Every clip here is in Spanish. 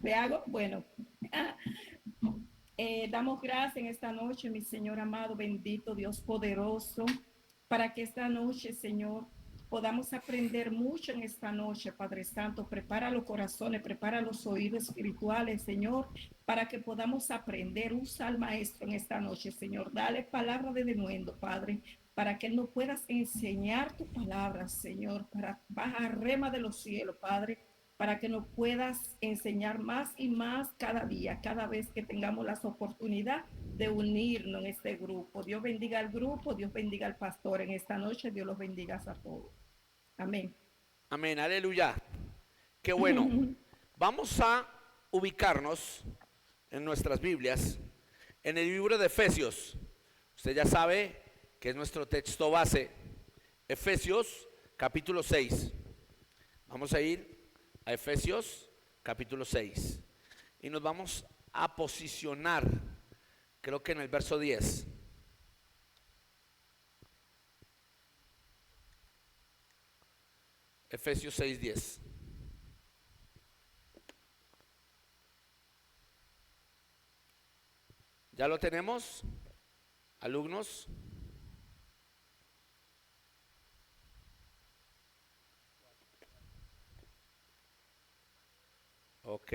¿Le hago? Bueno, damos gracias en esta noche, mi Señor amado, bendito Dios poderoso, para que esta noche, Señor, podamos aprender mucho en esta noche, Padre Santo. Prepara los corazones, prepara los oídos espirituales, Señor, para que podamos aprender. Usa al Maestro en esta noche, Señor. Dale palabra de denuendo, Padre, para que Él nos pueda enseñar tu palabra, Señor, para bajar rema de los cielos, Padre, para que nos puedas enseñar más y más cada día, cada vez que tengamos la oportunidad de unirnos en este grupo. Dios bendiga al grupo, Dios bendiga al pastor en esta noche, Dios los bendiga a todos. Amén. Amén, aleluya. Qué bueno. Vamos a ubicarnos en nuestras Biblias en el libro de Efesios. Usted ya sabe que es nuestro texto base. Efesios capítulo 6. Vamos a ir a Efesios capítulo 6 y nos vamos a posicionar, creo que en el verso 10. Efesios 6:10. ¿Ya lo tenemos, alumnos? Ok,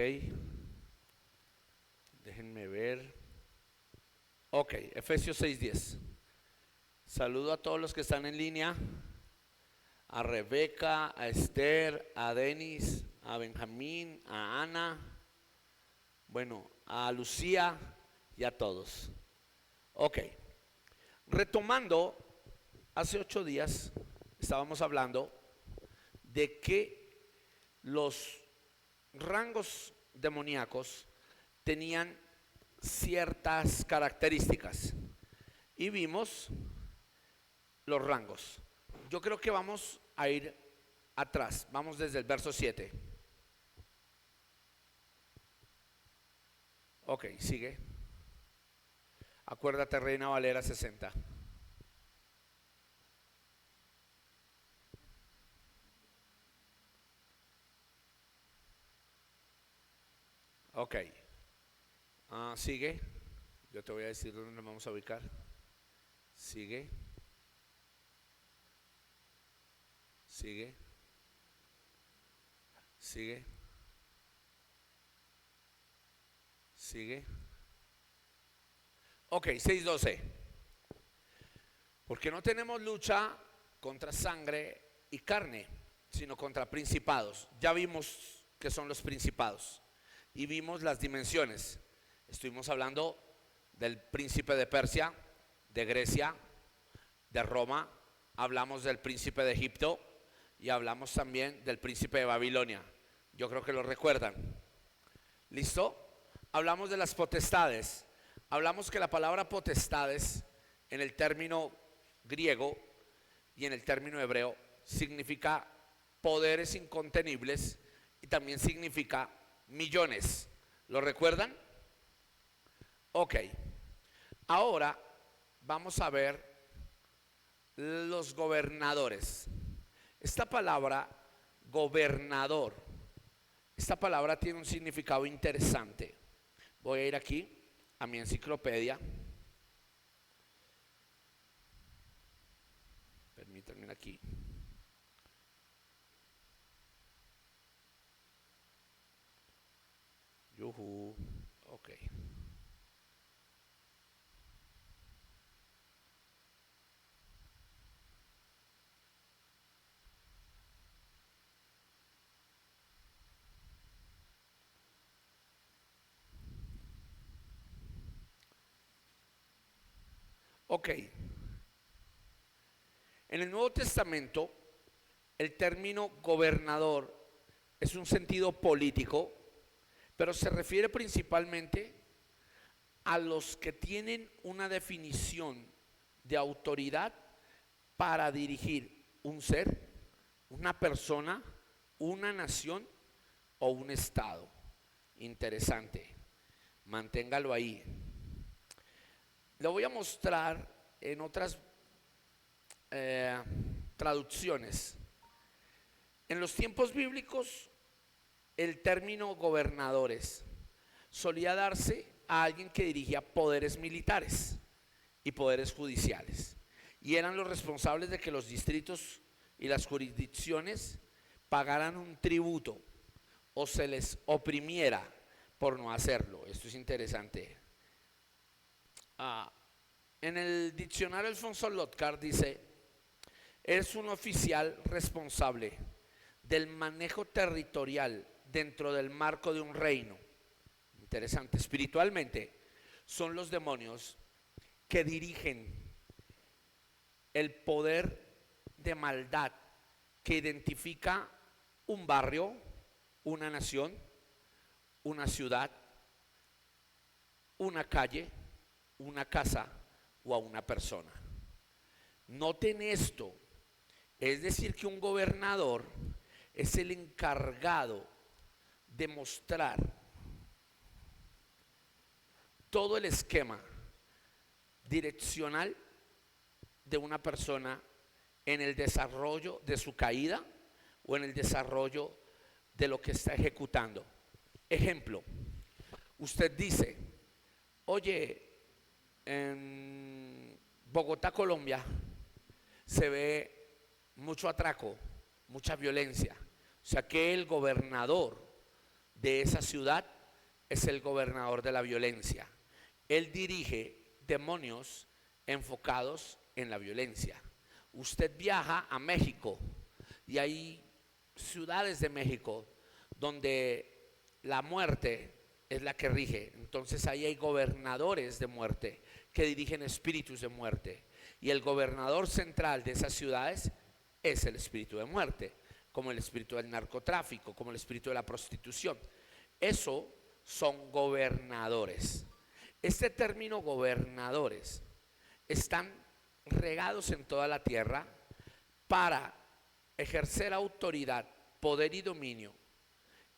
déjenme ver. Ok, Efesios 6:10. Saludo a todos los que están en línea, a Rebeca, a Esther, a Denis, a Benjamín, a Ana, bueno, a Lucía y a todos. Ok, retomando, hace 8 días estábamos hablando de que los rangos demoníacos tenían ciertas características y vimos los rangos. Yo creo que vamos a ir atrás, vamos desde el verso 7. Ok, sigue. Acuérdate, Reina Valera 60. Ok, sigue. Yo te voy a decir dónde nos vamos a ubicar. Sigue. Sigue. Sigue. Sigue. Ok, 6:12. Porque no tenemos lucha contra sangre y carne, sino contra principados. Ya vimos que son los principados y vimos las dimensiones. Estuvimos hablando del príncipe de Persia, de Grecia, de Roma. Hablamos del príncipe de Egipto y hablamos también del príncipe de Babilonia. Yo creo que lo recuerdan. ¿Listo? Hablamos de las potestades. Hablamos que la palabra potestades en el término griego y en el término hebreo significa poderes incontenibles y también significa millones. ¿Lo recuerdan? Ok. Ahora vamos a ver los gobernadores. Esta palabra gobernador, esta palabra tiene un significado interesante. Voy a ir aquí a mi enciclopedia. Permítanme aquí. Yuhu. Ok. Ok. En el Nuevo Testamento, el término gobernador es un sentido político, pero se refiere principalmente a los que tienen una definición de autoridad para dirigir un ser, una persona, una nación o un estado. Interesante. Manténgalo ahí. Lo voy a mostrar en otras traducciones. En los tiempos bíblicos, el término gobernadores solía darse a alguien que dirigía poderes militares y poderes judiciales. Y eran los responsables de que los distritos y las jurisdicciones pagaran un tributo o se les oprimiera por no hacerlo. Esto es interesante. En el diccionario Alfonso Lotcar dice: es un oficial responsable del manejo territorial dentro del marco de un reino. Interesante. Espiritualmente son los demonios que dirigen el poder de maldad que identifica un barrio, una nación, una ciudad, una calle, una casa o a una persona. Noten esto, es decir que un gobernador es el encargado de mostrar todo el esquema direccional de una persona en el desarrollo de su caída o en el desarrollo de lo que está ejecutando. Ejemplo, usted dice: oye, en Bogotá, Colombia, se ve mucho atraco, mucha violencia. O sea que el gobernador de esa ciudad es el gobernador de la violencia. Él dirige demonios enfocados en la violencia. Usted viaja a México y hay ciudades de México donde la muerte es la que rige. Entonces ahí hay gobernadores de muerte que dirigen espíritus de muerte. Y el gobernador central de esas ciudades es el espíritu de muerte, como el espíritu del narcotráfico, como el espíritu de la prostitución. Eso son gobernadores. Este término gobernadores están regados en toda la tierra para ejercer autoridad, poder y dominio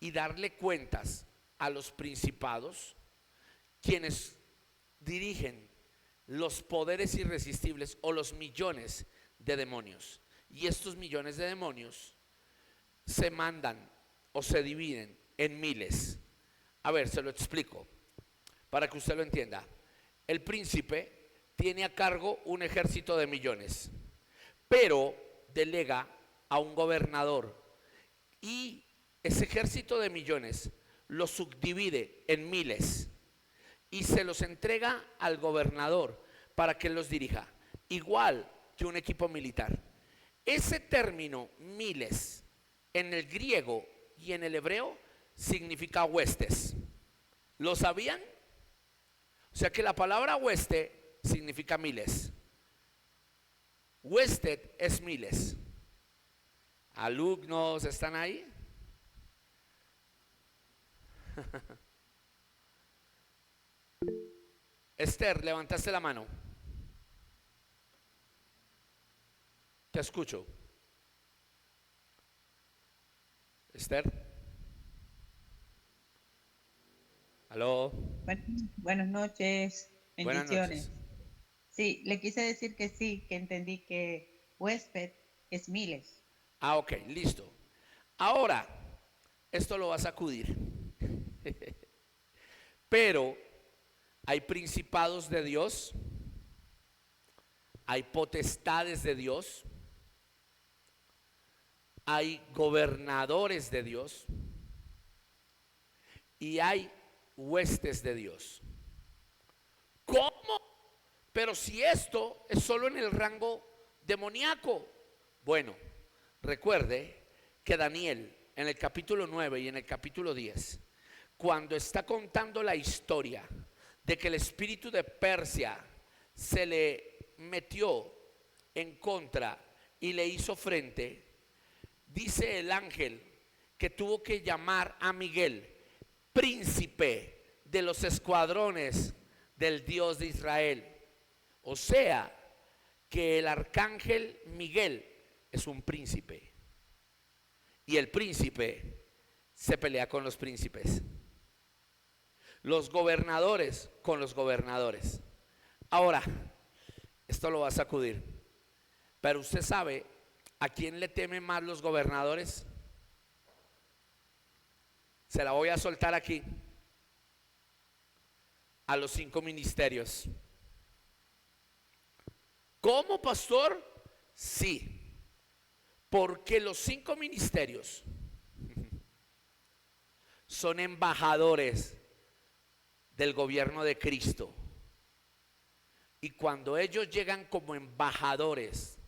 y darle cuentas a los principados, quienes dirigen los poderes irresistibles o los millones de demonios. Y estos millones de demonios se mandan o se dividen en miles. A ver, se lo explico para que usted lo entienda. El príncipe tiene a cargo un ejército de millones, pero delega a un gobernador y ese ejército de millones lo subdivide en miles y se los entrega al gobernador para que los dirija, igual que un equipo militar. Ese término miles en el griego y en el hebreo significa huestes. ¿Lo sabían? O sea que la palabra hueste significa miles. Huested es miles. ¿Alumnos están ahí? Esther, levantaste la mano. Te escucho. Esther. ¿Aló? Buenas noches, Buenas bendiciones. noches. Sí, le quise decir que sí, que entendí que huésped es miles. Ok, listo. Ahora, esto lo va a sacudir. Pero hay principados de Dios, hay potestades de Dios, hay gobernadores de Dios y hay huestes de Dios. ¿Cómo? Pero si esto es solo en el rango demoníaco. Bueno, recuerde que Daniel en el capítulo 9 y en el capítulo 10, cuando está contando la historia de que el espíritu de Persia se le metió en contra y le hizo frente, dice el ángel que tuvo que llamar a Miguel, príncipe de los escuadrones del Dios de Israel. O sea, que el arcángel Miguel es un príncipe. Y el príncipe se pelea con los príncipes. Los gobernadores con los gobernadores. Ahora, esto lo va a sacudir. Pero usted sabe a quién le temen más los gobernadores. Se la voy a soltar aquí a los 5 ministerios. ¿Cómo, pastor? Sí, porque los 5 ministerios son embajadores del gobierno de Cristo. Y cuando ellos llegan como embajadores,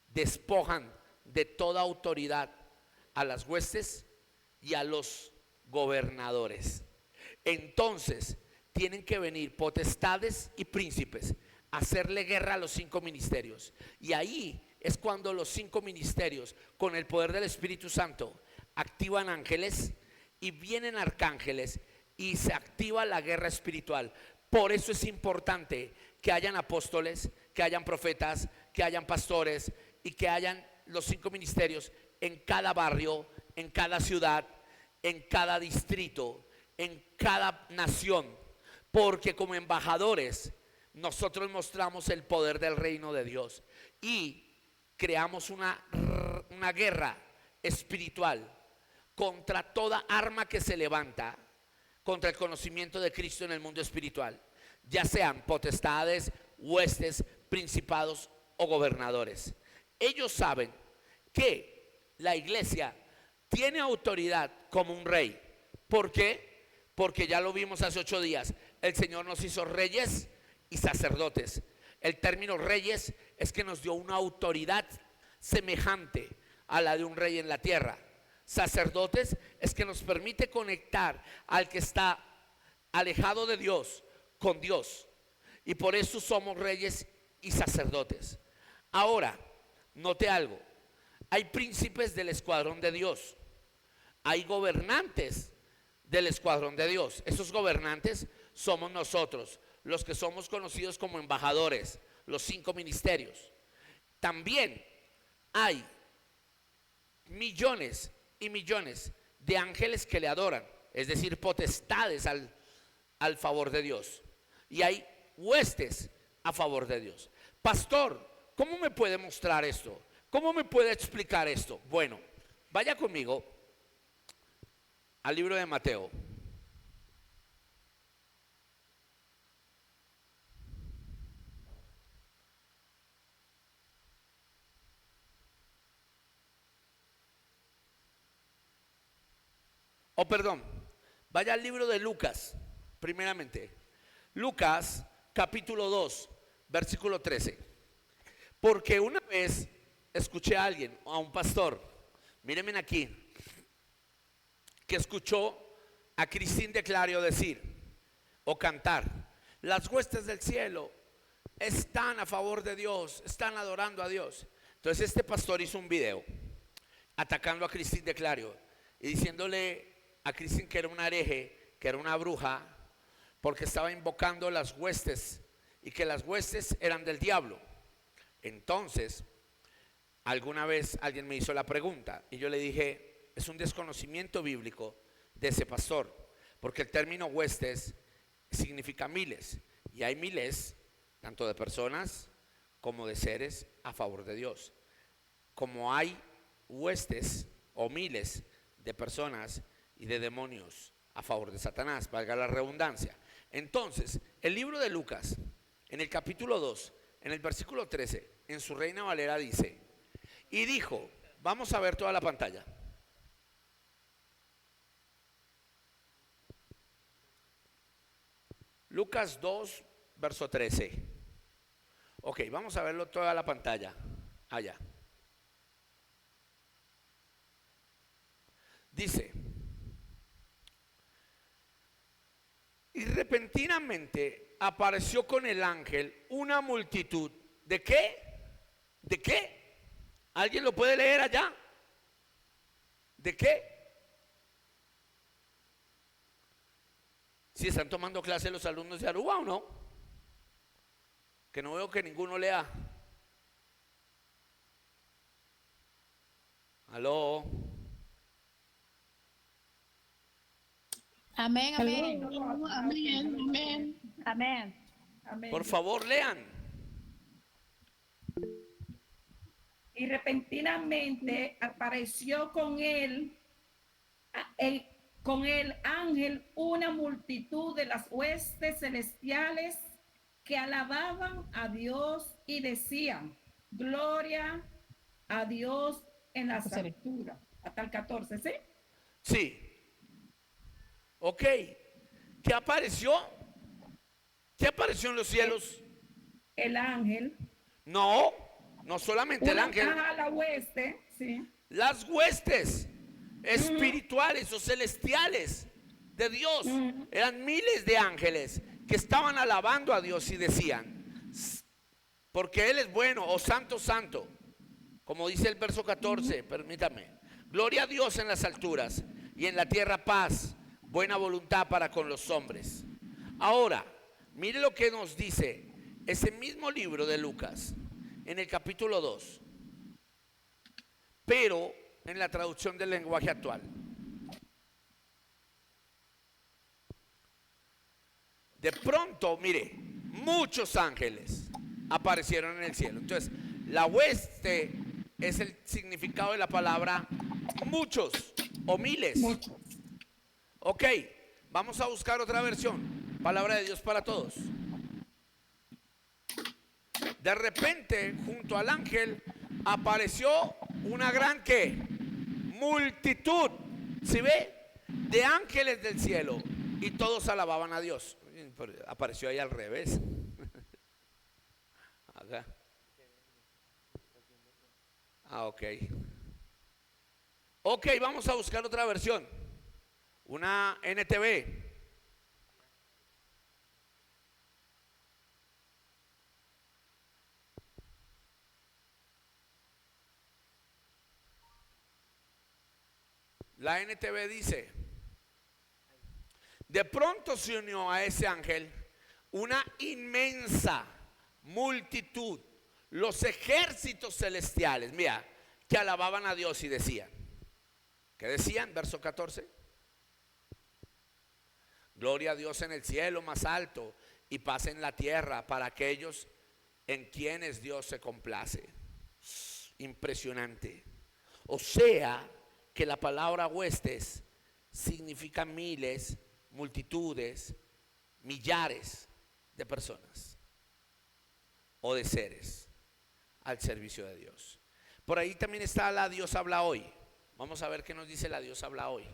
despojan de toda autoridad a las huestes y a los gobernadores. Entonces tienen que venir potestades y príncipes a hacerle guerra a los 5 ministerios. Y ahí es cuando los 5 ministerios, con el poder del Espíritu Santo, activan ángeles y vienen arcángeles y se activa la guerra espiritual. Por eso es importante que hayan apóstoles, que hayan profetas, que hayan pastores y que hayan los 5 ministerios en cada barrio, en cada ciudad, en cada distrito, en cada nación. Porque como embajadores nosotros mostramos el poder del reino de Dios y creamos una guerra espiritual contra toda arma que se levanta contra el conocimiento de Cristo en el mundo espiritual, ya sean potestades, huestes, principados o gobernadores. Ellos saben que la iglesia tiene autoridad como un rey. ¿Por qué? Porque ya lo vimos hace 8 días. El Señor nos hizo reyes y sacerdotes. El término reyes es que nos dio una autoridad semejante a la de un rey en la tierra. Sacerdotes es que nos permite conectar al que está alejado de Dios con Dios. Y por eso somos reyes y sacerdotes. Ahora, note algo. Hay príncipes del escuadrón de Dios. Hay gobernantes del escuadrón de Dios. Esos gobernantes somos nosotros, los que somos conocidos como embajadores, los 5 ministerios. También hay millones y millones de ángeles que le adoran, es decir, potestades al favor de Dios. Y hay huestes a favor de Dios. Pastor, ¿cómo me puede mostrar esto? ¿Cómo me puede explicar esto? Bueno, vaya conmigo al libro de Mateo. Perdón, vaya al libro de Lucas, primeramente. Lucas, capítulo 2, versículo 13. Porque una vez escuché a alguien, a un pastor, mírenme aquí, que escuchó a Cristín de Clario decir o cantar: las huestes del cielo están a favor de Dios, están adorando a Dios. Entonces este pastor hizo un video atacando a Cristín de Clario y diciéndole a Cristín que era una hereje, que era una bruja, porque estaba invocando las huestes y que las huestes eran del diablo. Entonces, alguna vez alguien me hizo la pregunta y yo le dije: es un desconocimiento bíblico de ese pastor, porque el término huestes significa miles, y hay miles tanto de personas como de seres a favor de Dios, como hay huestes o miles de personas y de demonios a favor de Satanás, valga la redundancia. Entonces, el libro de Lucas, en el capítulo 2, en el versículo 13, en su Reina Valera dice: y dijo, vamos a ver toda la pantalla. Lucas 2, verso 13. Ok, vamos a verlo toda la pantalla. Allá. Dice: y repentinamente apareció con el ángel una multitud. ¿De qué? ¿De qué? ¿Alguien lo puede leer allá? ¿De qué? Si están tomando clase los alumnos de Aruba o no, que no veo que ninguno lea. Aló. Amén, amén. Amén. Amén. Amén. Amén. Por favor, lean. Y repentinamente apareció con él con el ángel una multitud de las huestes celestiales que alababan a Dios y decían, gloria a Dios en las alturas. Hasta el 14, ¿sí? Sí. Ok. ¿Qué apareció? ¿Qué apareció en los cielos? El ángel. No, no solamente el ángel. La hueste, sí. Las huestes espirituales o celestiales de Dios. Eran miles de ángeles que estaban alabando a Dios y decían, porque Él es bueno, o santo, santo. Como dice el verso 14, permítame. Gloria a Dios en las alturas y en la tierra paz, buena voluntad para con los hombres. Ahora, mire lo que nos dice ese mismo libro de Lucas, en el capítulo 2, pero en la traducción del lenguaje actual. De pronto, mire, muchos ángeles aparecieron en el cielo. Entonces, la hueste es el significado de la palabra muchos o miles. Muchos. Ok, vamos a buscar otra versión. Palabra de Dios para todos. De repente, junto al ángel, apareció una gran ¿qué? Multitud. ¿Sí ve? De ángeles del cielo. Y todos alababan a Dios. Apareció ahí al revés. Acá. Ok. Ok, vamos a buscar otra versión. Una NTV. La NTV dice, de pronto se unió a ese ángel una inmensa multitud, los ejércitos celestiales, mira, que alababan a Dios y decían, ¿qué decían? Verso 14. Gloria a Dios en el cielo más alto y paz en la tierra para aquellos en quienes Dios se complace. Impresionante. O sea, que la palabra huestes significa miles, multitudes, millares de personas o de seres al servicio de Dios. Por ahí también está la Dios habla hoy. Vamos a ver qué nos dice la Dios habla hoy.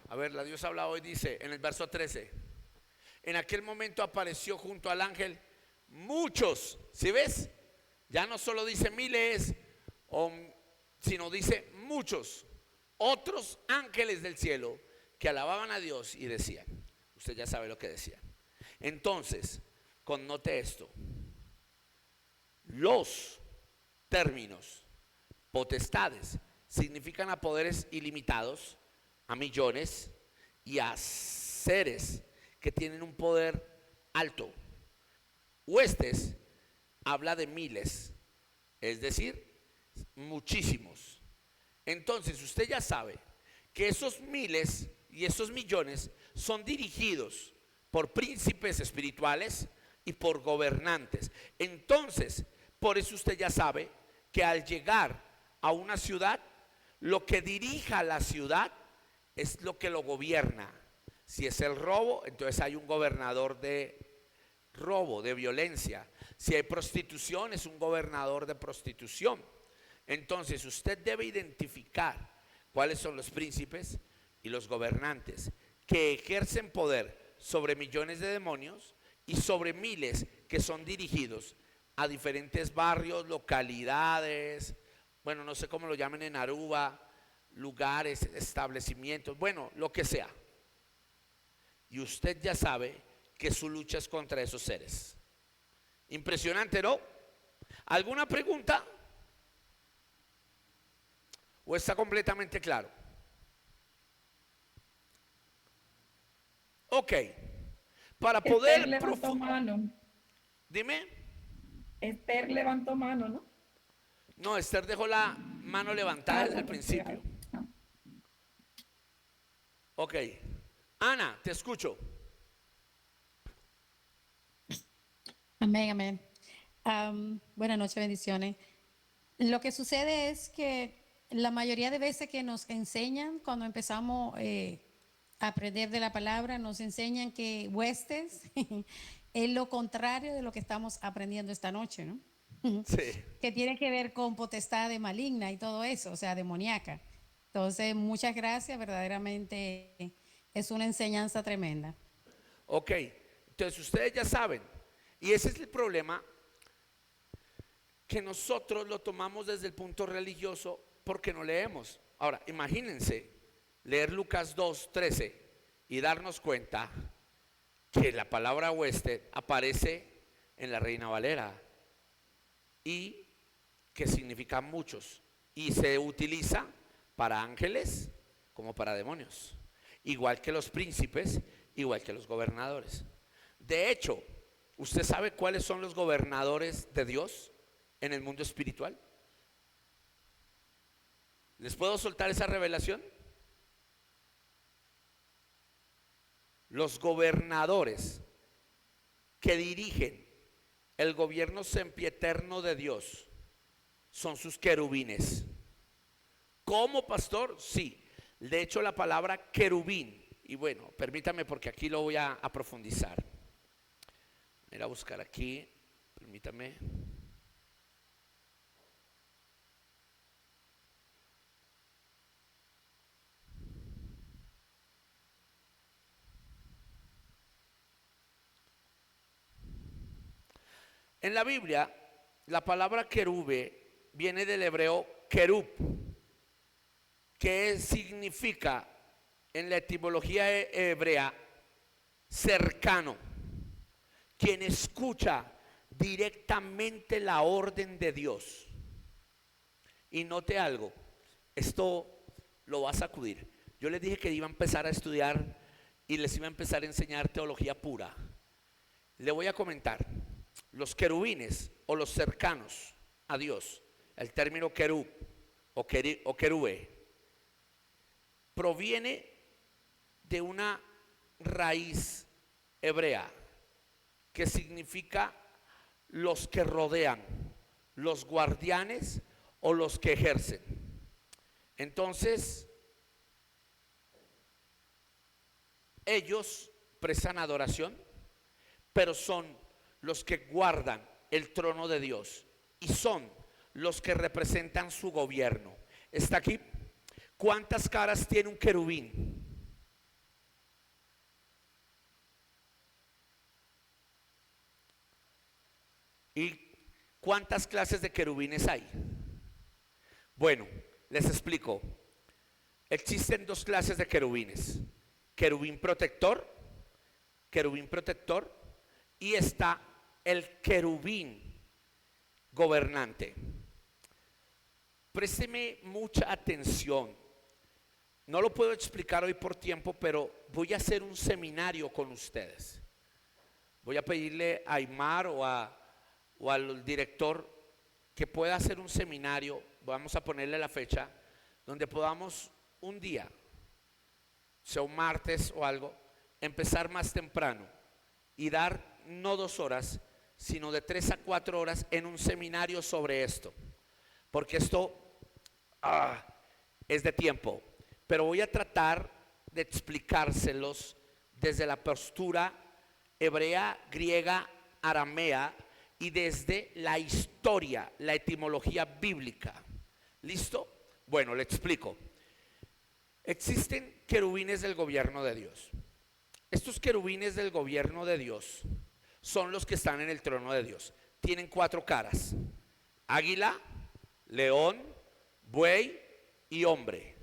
A ver, la Dios habla hoy dice en el verso 13. En aquel momento apareció junto al ángel muchos, ¿sí ves? Ya no solo dice miles, sino dice muchos, otros ángeles del cielo que alababan a Dios y decían, usted ya sabe lo que decían. Entonces, connote esto, los términos potestades significan a poderes ilimitados, a millones y a seres que tienen un poder alto. Huestes habla de miles, es decir, muchísimos. Entonces usted ya sabe que esos miles y esos millones son dirigidos por príncipes espirituales y por gobernantes. Entonces, por eso usted ya sabe que al llegar a una ciudad, lo que dirija la ciudad es lo que lo gobierna. Si es el robo, entonces hay un gobernador de robo, de violencia. Si hay prostitución, es un gobernador de prostitución. Entonces usted debe identificar cuáles son los príncipes y los gobernantes que ejercen poder sobre millones de demonios y sobre miles que son dirigidos a diferentes barrios, localidades, bueno, no sé cómo lo llamen en Aruba, lugares, establecimientos, bueno, lo que sea. Y usted ya sabe que su lucha es contra esos seres. Impresionante, ¿no? ¿Alguna pregunta? ¿O está completamente claro? Ok. Para poder... Esther levantó mano. Dime. Esther levantó mano, ¿no? No, Esther dejó la mano levantada desde el principio. Ok. Ana, te escucho. Amén, amén. Buenas noches, bendiciones. Lo que sucede es que la mayoría de veces que nos enseñan, cuando empezamos a aprender de la palabra, nos enseñan que huestes es lo contrario de lo que estamos aprendiendo esta noche, ¿no? Sí. Que tiene que ver con potestad de maligna y todo eso, o sea, demoníaca. Entonces, muchas gracias, verdaderamente es una enseñanza tremenda. Ok, entonces ustedes ya saben, y ese es el problema, que nosotros lo tomamos desde el punto religioso porque no leemos. Ahora, imagínense leer Lucas 2:13 y darnos cuenta que la palabra huésped aparece en la Reina Valera y que significa muchos y se utiliza para ángeles como para demonios, igual que los príncipes, igual que los gobernadores. De hecho, ¿usted sabe cuáles son los gobernadores de Dios en el mundo espiritual? ¿Les puedo soltar esa revelación? Los gobernadores que dirigen el gobierno sempiterno de Dios son sus querubines. ¿Cómo, pastor? Sí. De hecho, la palabra querubín, y bueno, permítame porque aquí lo voy a profundizar. Voy a buscar aquí, permítame. En la Biblia, la palabra querube viene del hebreo querub, que significa en la etimología hebrea cercano, quien escucha directamente la orden de Dios. Y note algo, esto lo va a sacudir. Yo les dije que iba a empezar a estudiar y les iba a empezar a enseñar teología pura. Le voy a comentar. Los querubines o los cercanos a Dios, el término querub o querube, proviene de una raíz hebrea que significa los que rodean, los guardianes o los que ejercen. Entonces, ellos prestan adoración, pero son los que guardan el trono de Dios y son los que representan su gobierno. ¿Está aquí? ¿Cuántas caras tiene un querubín? ¿Y cuántas clases de querubines hay? Bueno, les explico. Existen dos clases de querubines. Querubín protector y está el querubín gobernante. Présteme mucha atención. No lo puedo explicar hoy por tiempo, pero voy a hacer un seminario con ustedes. Voy a pedirle a Aymar o al director que pueda hacer un seminario, vamos a ponerle la fecha, donde podamos un día, sea un martes o algo, empezar más temprano y dar no 2 horas, sino de 3 a 4 horas en un seminario sobre esto, porque esto es de tiempo, pero voy a tratar de explicárselos desde la postura hebrea, griega, aramea y desde la historia, la etimología bíblica. ¿Listo? Bueno, le explico. Existen querubines del gobierno de Dios. Estos querubines del gobierno de Dios son los que están en el trono de Dios. Tienen 4 caras: águila, león, buey y hombre.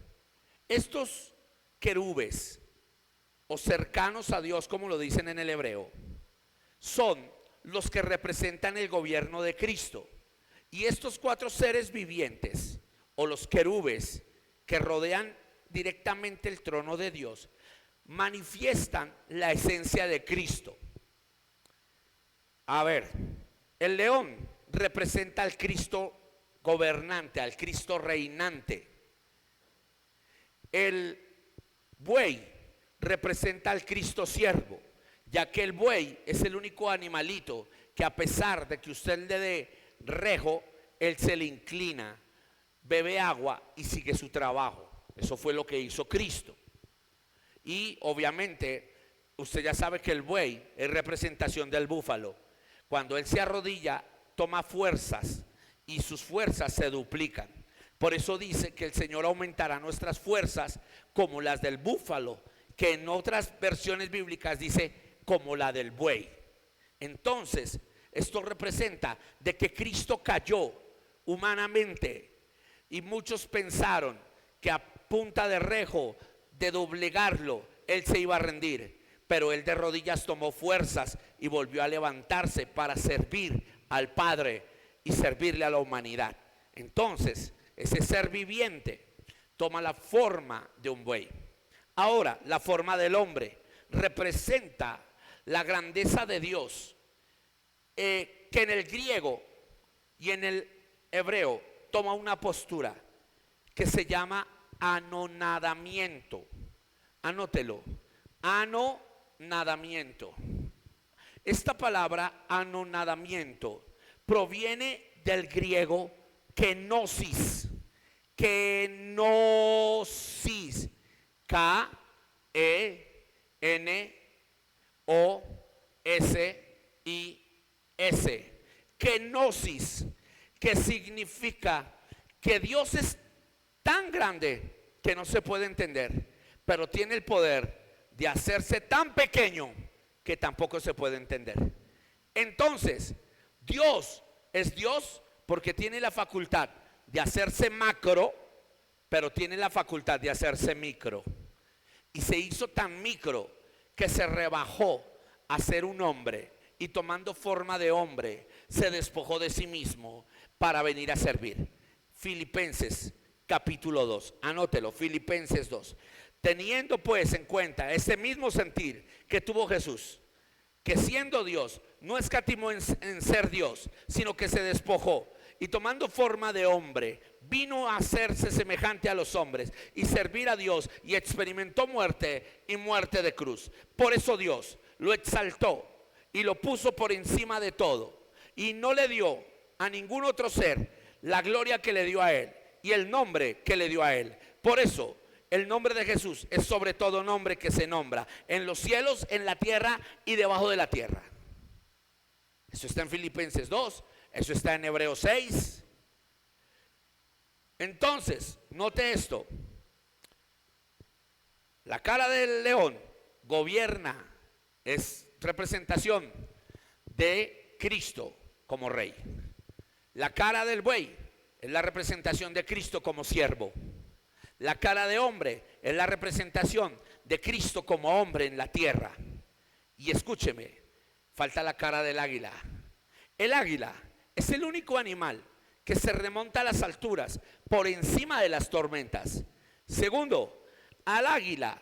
Estos querubes o cercanos a Dios, como lo dicen en el hebreo, son los que representan el gobierno de Cristo. Y estos 4 seres vivientes o los querubes que rodean directamente el trono de Dios manifiestan la esencia de Cristo. A ver, el león representa al Cristo gobernante, al Cristo reinante. El buey representa al Cristo siervo, ya que el buey es el único animalito que a pesar de que usted le dé rejo, él se le inclina, bebe agua y sigue su trabajo. Eso fue lo que hizo Cristo. Y obviamente usted ya sabe que el buey es representación del búfalo. Cuando él se arrodilla, toma fuerzas y sus fuerzas se duplican. Por eso dice que el Señor aumentará nuestras fuerzas como las del búfalo, que en otras versiones bíblicas dice como la del buey. Entonces, esto representa de que Cristo cayó humanamente y muchos pensaron que a punta de rejo, de doblegarlo, él se iba a rendir. Pero él de rodillas tomó fuerzas y volvió a levantarse para servir al Padre y servirle a la humanidad. Entonces, ese ser viviente toma la forma de un buey. Ahora, la forma del hombre representa la grandeza de Dios, que en el griego y en el hebreo toma una postura que se llama anonadamiento. Anótelo, anonadamiento. Esta palabra anonadamiento proviene del griego kenosis. Kenosis. K-E-N-O-S-I-S. Kenosis, que significa que Dios es tan grande que no se puede entender, pero tiene el poder de hacerse tan pequeño que tampoco se puede entender. Entonces, Dios es Dios porque tiene la facultad de hacerse macro, pero tiene la facultad de hacerse micro. Y se hizo tan micro que se rebajó a ser un hombre, y tomando forma de hombre se despojó de sí mismo para venir a servir. Filipenses capítulo 2, anótelo, Filipenses 2. Teniendo pues en cuenta ese mismo sentir que tuvo Jesús, que siendo Dios no escatimó en ser Dios, sino que se despojó, y tomando forma de hombre vino a hacerse semejante a los hombres y servir a Dios, y experimentó muerte, y muerte de cruz. Por eso Dios lo exaltó y lo puso por encima de todo, y no le dio a ningún otro ser la gloria que le dio a él y el nombre que le dio a él. Por eso el nombre de Jesús es sobre todo nombre que se nombra en los cielos, en la tierra y debajo de la tierra. Eso está en Filipenses 2, eso está en Hebreos 6. Entonces, note esto. La cara del león gobierna, es representación de Cristo como rey. La cara del buey es la representación de Cristo como siervo. La cara de hombre es la representación de Cristo como hombre en la tierra. Y escúcheme, falta la cara del águila. El águila es el único animal que se remonta a las alturas por encima de las tormentas. Segundo, al águila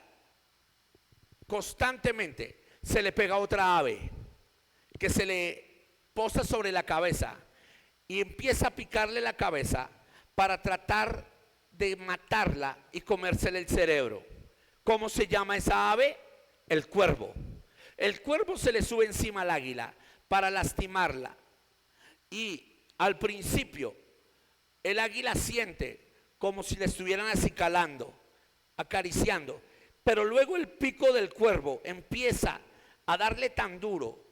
constantemente se le pega otra ave que se le posa sobre la cabeza y empieza a picarle la cabeza para tratar de matarla y comérsele el cerebro. ¿Cómo se llama esa ave? El cuervo. El cuervo se le sube encima al águila para lastimarla, y al principio el águila siente como si le estuvieran acicalando, acariciando, pero luego el pico del cuervo empieza a darle tan duro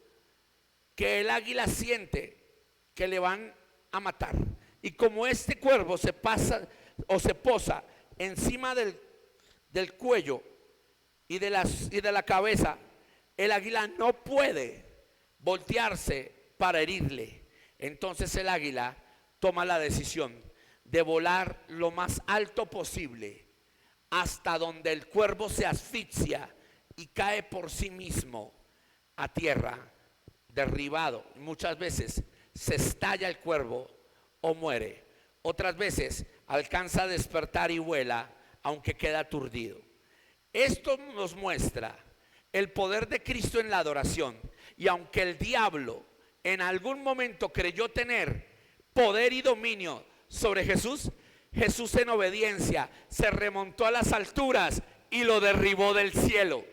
que el águila siente que le van a matar. Y como este cuervo se pasa o se posa encima del cuello y de la cabeza, el águila no puede voltearse para herirle. Entonces el águila toma la decisión de volar lo más alto posible hasta donde el cuervo se asfixia y cae por sí mismo a tierra, derribado. Muchas veces se estalla el cuervo o muere. Otras veces alcanza a despertar y vuela, aunque queda aturdido. Esto nos muestra el poder de Cristo en la adoración. Y aunque el diablo en algún momento creyó tener poder y dominio sobre Jesús, Jesús en obediencia se remontó a las alturas y lo derribó del cielo.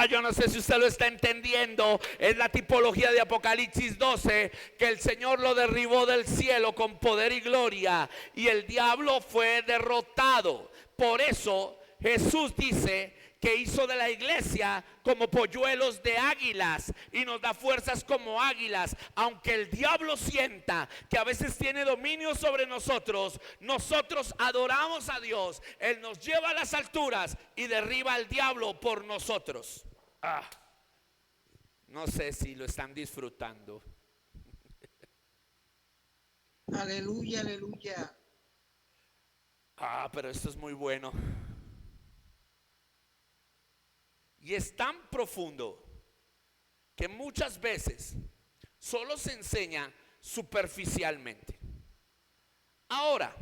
Yo no sé si usted lo está entendiendo. Es la tipología de Apocalipsis 12, que el Señor lo derribó del cielo con poder y gloria y el diablo fue derrotado. Por eso Jesús dice que hizo de la iglesia como polluelos de águilas y nos da fuerzas como águilas. Aunque el diablo sienta que a veces tiene dominio sobre nosotros, nosotros adoramos a Dios. Él nos lleva a las alturas y derriba al diablo por nosotros. No sé si lo están disfrutando. Aleluya, aleluya. Pero esto es muy bueno. Y es tan profundo que muchas veces solo se enseña superficialmente. Ahora,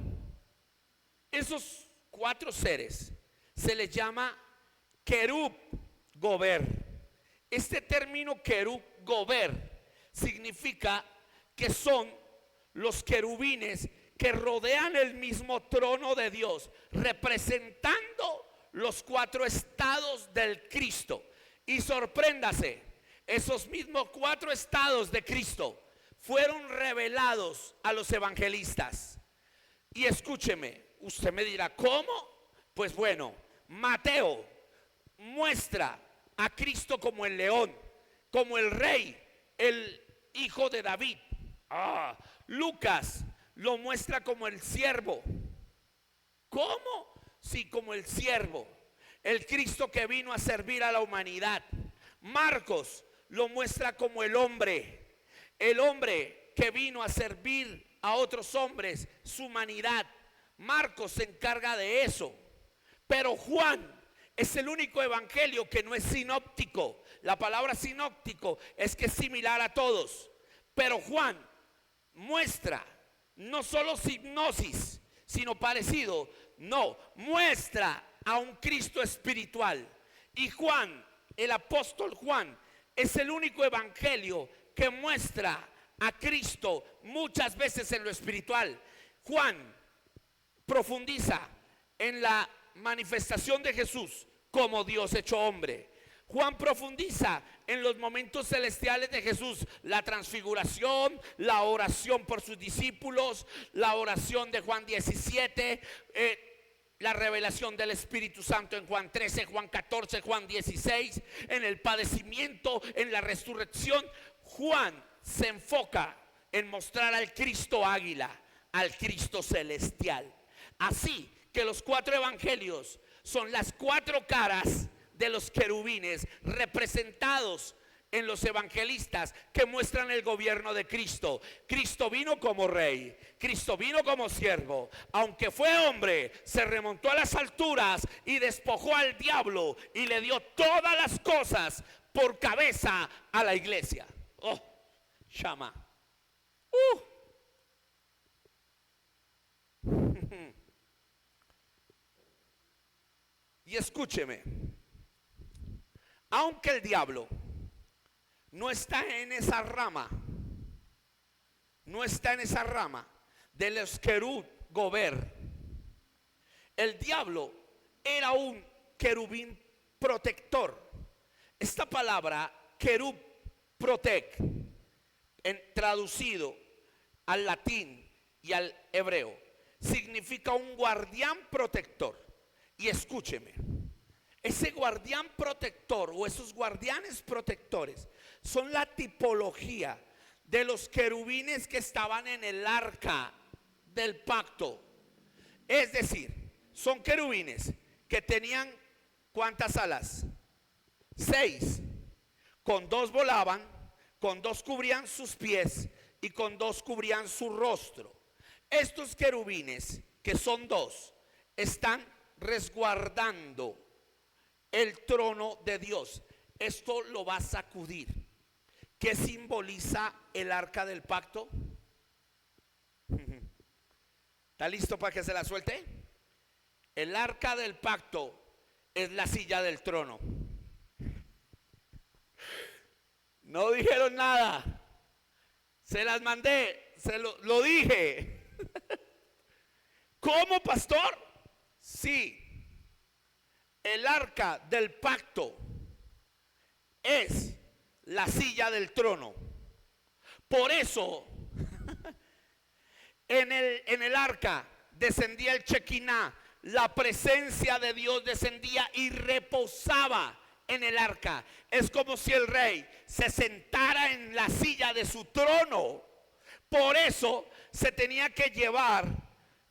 esos 4 seres se les llama querub gober. Este término querub gober significa que son los querubines que rodean el mismo trono de Dios, representando los 4 estados del Cristo. Y sorpréndase, esos mismos 4 estados de Cristo fueron revelados a los evangelistas. Y escúcheme, usted me dirá, ¿cómo? Pues bueno, Mateo muestra a Cristo como el león, como el rey, el hijo de David. Lucas lo muestra como el siervo. ¿Cómo? Sí, como el siervo, el Cristo que vino a servir a la humanidad. Marcos lo muestra como el hombre que vino a servir a otros hombres, su humanidad. Marcos se encarga de eso. Pero Juan es el único evangelio que no es sinóptico. La palabra sinóptico es que es similar a todos. Pero Juan muestra no solo hipnosis, sino parecido. No, muestra a un Cristo espiritual. Y Juan, el apóstol Juan, es el único evangelio que muestra a Cristo muchas veces en lo espiritual. Juan profundiza en la manifestación de Jesús como Dios hecho hombre. Juan profundiza en los momentos celestiales de Jesús, la transfiguración, la oración por sus discípulos, la oración de Juan 17, la revelación del Espíritu Santo en Juan 13, Juan 14, Juan 16, en el padecimiento, en la resurrección. Juan se enfoca en mostrar al Cristo águila, al Cristo celestial. Así que los 4 evangelios son las 4 caras de los querubines representados en los evangelistas que muestran el gobierno de Cristo. Cristo vino como rey, Cristo vino como siervo, aunque fue hombre, se remontó a las alturas y despojó al diablo y le dio todas las cosas por cabeza a la iglesia. Llama. Y escúcheme, aunque el diablo no está en esa rama, de los querub gober, el diablo era un querubín protector. Esta palabra querub protec, traducido al latín y al hebreo, significa un guardián protector. Y escúcheme, ese guardián protector o esos guardianes protectores son la tipología de los querubines que estaban en el arca del pacto. Es decir, son querubines que tenían ¿cuántas alas? 6. Con 2 volaban, con 2 cubrían sus pies y con 2 cubrían su rostro. Estos querubines, que son 2, están resguardando el trono de Dios. Esto lo va a sacudir. ¿Qué simboliza el arca del pacto? ¿Está listo para que se la suelte? El arca del pacto es la silla del trono. No dijeron nada. Se las mandé, lo dije. ¿Cómo, pastor? Sí, el arca del pacto es la silla del trono. Por eso en el arca descendía el Shekinah, la presencia de Dios descendía y reposaba en el arca. Es como si el rey se sentara en la silla de su trono. Por eso se tenía que llevar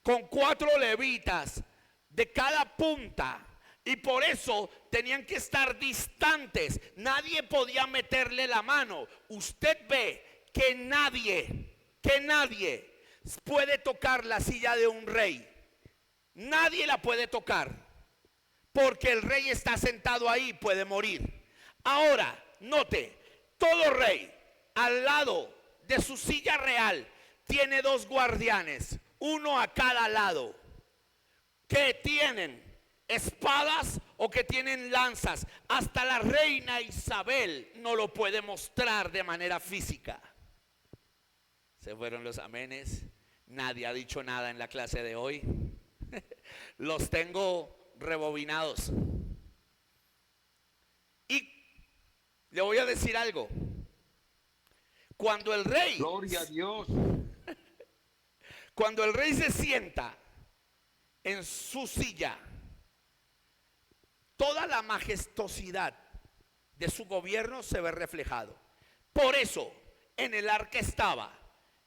con 4 levitas de cada punta. Y por eso tenían que estar distantes. Nadie podía meterle la mano. Usted ve que nadie puede tocar la silla de un rey. Nadie la puede tocar, porque el rey está sentado ahí, puede morir. Ahora, note, todo rey al lado de su silla real tiene 2 guardianes, uno a cada lado, que tienen espadas o que tienen lanzas. Hasta la reina Isabel no lo puede mostrar de manera física. Se fueron los amenes. Nadie ha dicho nada en la clase de hoy. Los tengo rebobinados. Y le voy a decir algo. Cuando el rey, Gloria a Dios. cuando el rey se sienta en su silla, toda la majestuosidad de su gobierno se ve reflejado. Por eso en el arca estaba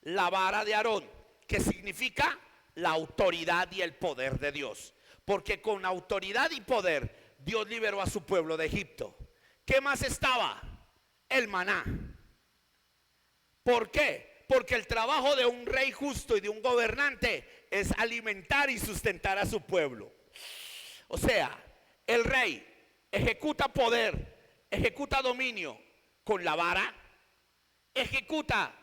la vara de Aarón, que significa la autoridad y el poder de Dios. Porque con autoridad y poder Dios liberó a su pueblo de Egipto. ¿Qué más estaba? El maná. ¿Por qué? Porque el trabajo de un rey justo y de un gobernante es alimentar y sustentar a su pueblo. O sea, el rey ejecuta poder, ejecuta dominio con la vara, ejecuta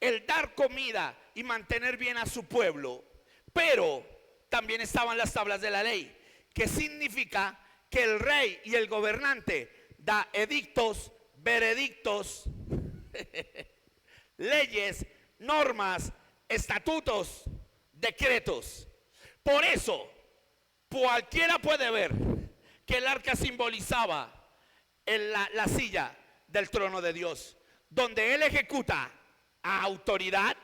el dar comida y mantener bien a su pueblo. Pero también estaban las tablas de la ley, que significa que el rey y el gobernante da edictos, veredictos, leyes, normas, estatutos, decretos. Por eso cualquiera puede ver que el arca simbolizaba la silla del trono de Dios, donde él ejecuta autoridad,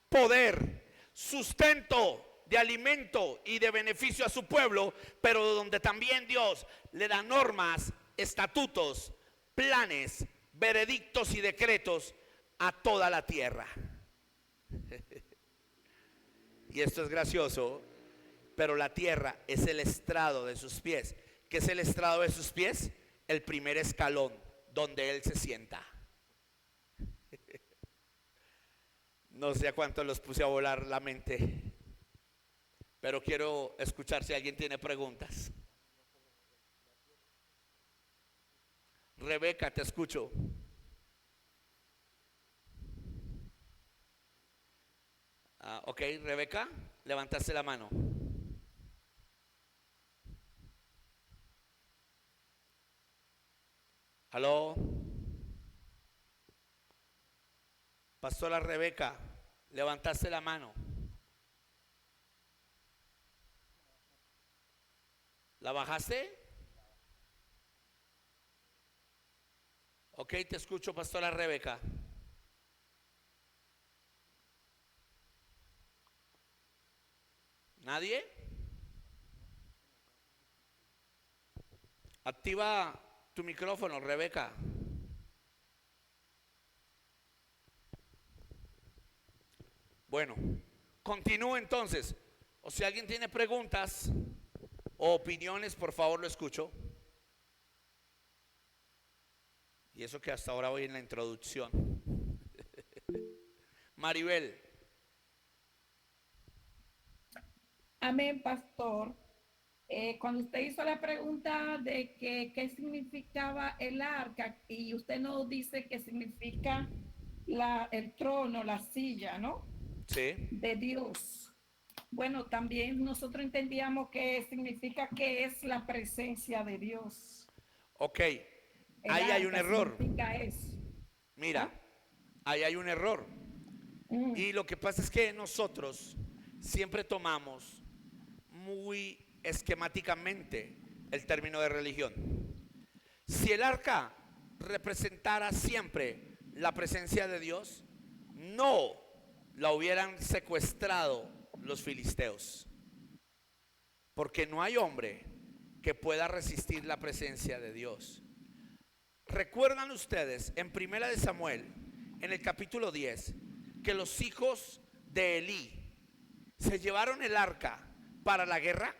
poder, sustento de alimento y de beneficio a su pueblo, pero donde también Dios le da normas, estatutos, planes, veredictos y decretos a toda la tierra. Y esto es gracioso, pero la tierra es el estrado de sus pies. ¿Qué es el estrado de sus pies? El primer escalón donde él se sienta. No sé a cuántos los puse a volar la mente, pero quiero escuchar si alguien tiene preguntas. Rebeca, te escucho. Ok, Rebeca, levantaste la mano. ¿Aló? Pastora Rebeca, levantaste la mano. ¿La bajaste? Ok, te escucho, Pastora Rebeca. ¿Nadie? Activa tu micrófono, Rebeca. Bueno, continúo entonces. O si alguien tiene preguntas o opiniones, por favor lo escucho. Y eso que hasta ahora voy en la introducción. Maribel. Amén, pastor. Cuando usted hizo la pregunta de qué significaba el arca, y usted nos dice que significa el trono, la silla, ¿no? Sí. De Dios. Bueno, también nosotros entendíamos que significa que es la presencia de Dios. Ok, El ahí hay un arca error. significa eso. Mira, ahí hay un error. Mm. Y lo que pasa es que nosotros siempre tomamos muy esquemáticamente el término de religión. Si el arca representara siempre la presencia de Dios, no la hubieran secuestrado los filisteos. Porque no hay hombre que pueda resistir la presencia de Dios. ¿Recuerdan ustedes en Primera de Samuel, en el capítulo 10, que los hijos de Elí se llevaron el arca para la guerra?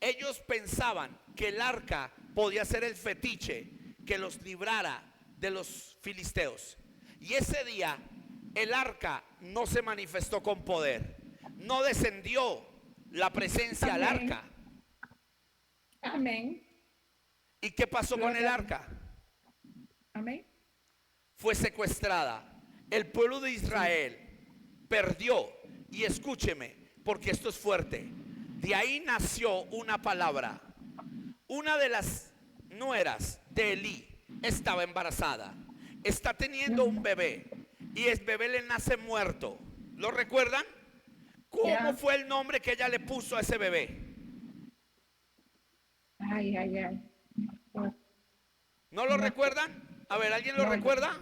Ellos pensaban que el arca podía ser el fetiche que los librara de los filisteos. Y ese día el arca no se manifestó con poder, no descendió la presencia al Amén. arca. Amén. ¿Y qué pasó con el Gloria a arca? Amén. Fue secuestrada. El pueblo de Israel perdió. Y escúcheme, porque esto es fuerte. De ahí nació una palabra. Una de las nueras de Elí estaba embarazada. Está teniendo un bebé. Y el bebé le nace muerto. ¿Lo recuerdan? ¿Cómo Ya. fue el nombre que ella le puso a ese bebé? Ay, ay, ay. Oh, ¿No lo recuerdan? A ver, ¿alguien lo No. recuerda?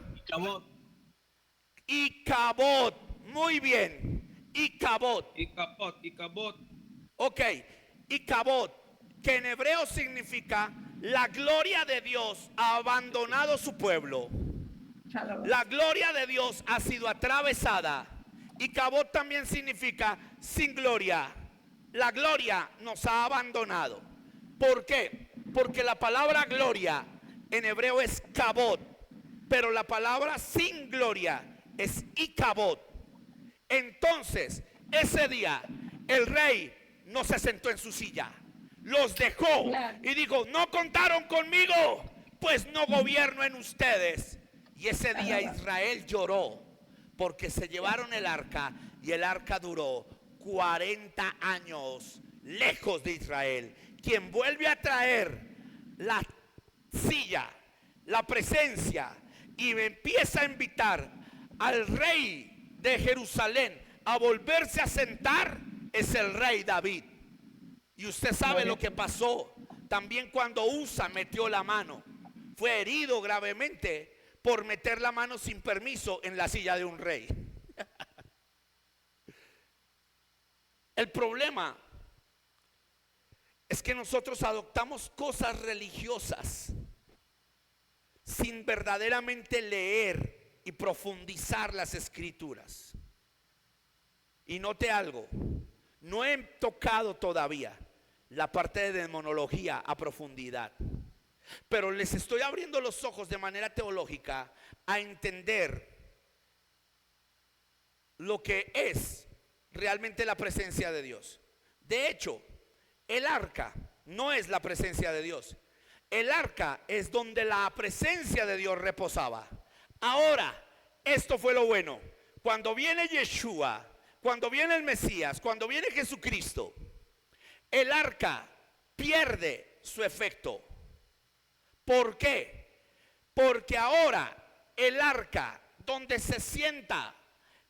Icabod. Muy bien. Icabod. Icabod. Ok. Icabod, que en hebreo significa la gloria de Dios ha abandonado su pueblo. chalaba. La gloria de Dios ha sido atravesada. Icabod también significa sin gloria. La gloria nos ha abandonado. ¿Por qué? Porque la palabra gloria en hebreo es kabod, pero la palabra sin gloria es Icabod. Entonces, ese día el rey no se sentó en su silla, los dejó Claro. y dijo: no contaron conmigo, pues no gobierno en ustedes. Y ese día Israel lloró porque se llevaron el arca, y el arca duró 40 años lejos de Israel. Quien vuelve a traer la silla, la presencia, y me empieza a invitar al rey de Jerusalén a volverse a sentar, es el rey David. Y usted sabe lo que pasó también cuando Usa metió la mano. Fue herido gravemente por meter la mano sin permiso en la silla de un rey. El problema es que nosotros adoptamos cosas religiosas sin verdaderamente leer y profundizar las escrituras. Y note algo, no he tocado todavía la parte de demonología a profundidad, pero les estoy abriendo los ojos de manera teológica a entender lo que es realmente la presencia de Dios. De hecho, el arca no es la presencia de Dios. El arca es donde la presencia de Dios reposaba. Ahora, esto fue lo bueno. Cuando viene Yeshua, cuando viene el Mesías, cuando viene Jesucristo, el arca pierde su efecto. ¿Por qué? Porque ahora el arca, donde se sienta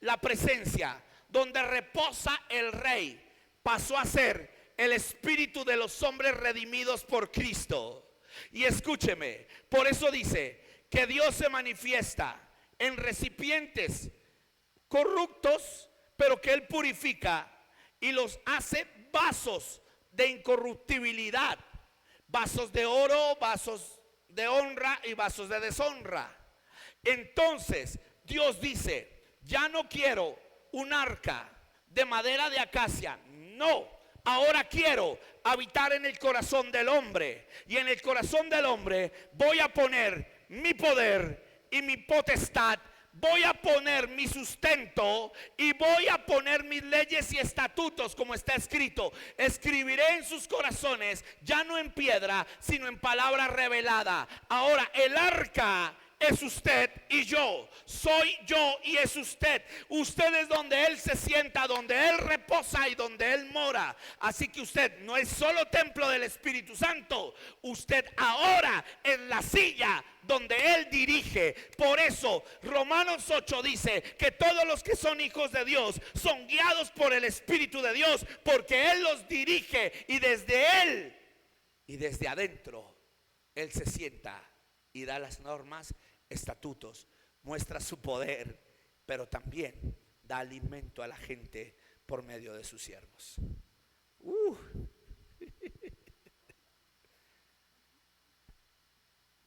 la presencia, donde reposa el rey, pasó a ser el espíritu de los hombres redimidos por Cristo. Y escúcheme, por eso dice que Dios se manifiesta en recipientes corruptos, pero que Él purifica y los hace vasos de incorruptibilidad, vasos de oro, vasos de honra y vasos de deshonra. Entonces Dios dice: ya no quiero un arca de madera de acacia, no. Ahora quiero habitar en el corazón del hombre, y en el corazón del hombre voy a poner mi poder y mi potestad. Voy a poner mi sustento y voy a poner mis leyes y estatutos, como está escrito. Escribiré en sus corazones, ya no en piedra, sino en palabra revelada. Ahora el arca es usted y yo. Soy yo y es usted. Usted es donde Él se sienta, donde Él reposa y donde Él mora. Así que usted no es solo templo del Espíritu Santo. Usted ahora es la silla donde Él dirige. Por eso Romanos 8 dice que todos los que son hijos de Dios son guiados por el Espíritu de Dios, porque Él los dirige, y desde Él y desde adentro Él se sienta y da las normas, estatutos, muestra su poder, pero también da alimento a la gente por medio de sus siervos.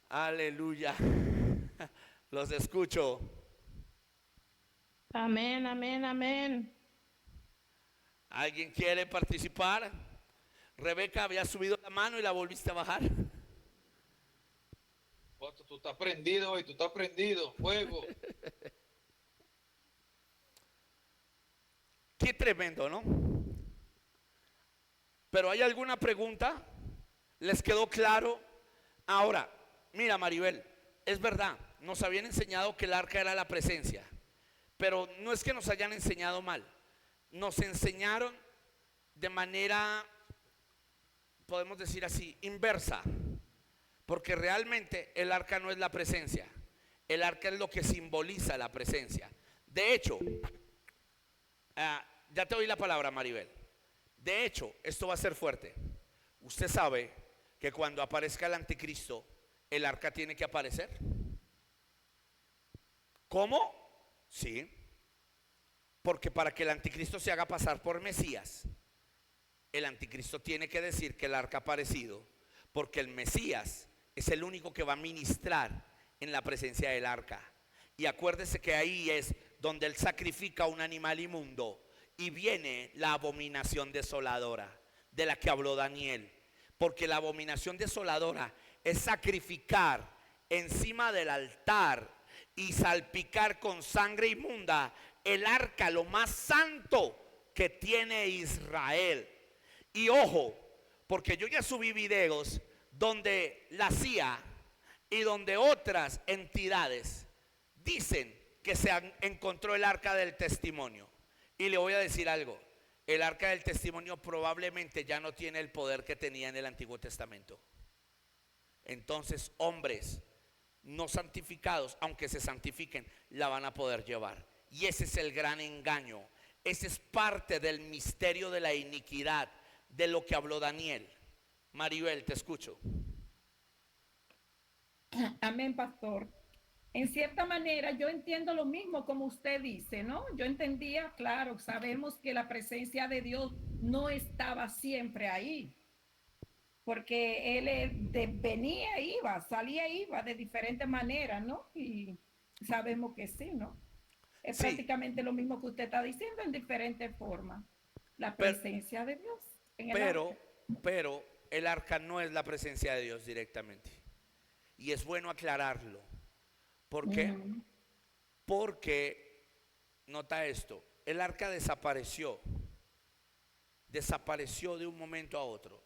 Aleluya. Los escucho. Amén, amén, amén. ¿Alguien quiere participar? Rebeca, había subido la mano y la volviste a bajar. Otto, tú estás prendido hoy, tú estás prendido, fuego. Qué tremendo, ¿no? Pero ¿hay alguna pregunta? ¿Les quedó claro? Ahora, mira, Maribel, es verdad, nos habían enseñado que el arca era la presencia, pero no es que nos hayan enseñado mal, nos enseñaron de manera, podemos decir así, inversa, porque realmente el arca no es la presencia, el arca es lo que simboliza la presencia. De hecho, ya te doy la palabra, Maribel. De hecho, esto va a ser fuerte. Usted sabe que cuando aparezca el anticristo, el arca tiene que aparecer. ¿Cómo? Sí. Porque para que el anticristo se haga pasar por Mesías, el anticristo tiene que decir que el arca ha aparecido, porque el Mesías es el único que va a ministrar en la presencia del arca. Y acuérdese que ahí es donde él sacrifica un animal inmundo y viene la abominación desoladora de la que habló Daniel. Porque la abominación desoladora es sacrificar encima del altar y salpicar con sangre inmunda el arca, lo más santo que tiene Israel. Y ojo, porque yo ya subí videos donde la CIA y donde otras entidades dicen que se encontró el arca del testimonio. Y le voy a decir algo, el arca del testimonio probablemente ya no tiene el poder que tenía en el Antiguo Testamento. Entonces, hombres no santificados, aunque se santifiquen, la van a poder llevar. Y ese es el gran engaño. Ese es parte del misterio de la iniquidad, de lo que habló Daniel. Maribel, te escucho. Amén, pastor. En cierta manera, yo entiendo lo mismo como usted dice, ¿no? Yo entendía, claro, sabemos que la presencia de Dios no estaba siempre ahí, porque Él venía, iba, salía, iba de diferentes maneras, ¿no? Y sabemos que sí, ¿no? Es Sí. prácticamente lo mismo que usted está diciendo en diferentes formas. La presencia de Dios en el arca. Pero el arca no es la presencia de Dios directamente. Y es bueno aclararlo. ¿Por qué? Porque, nota esto, el arca desapareció de un momento a otro.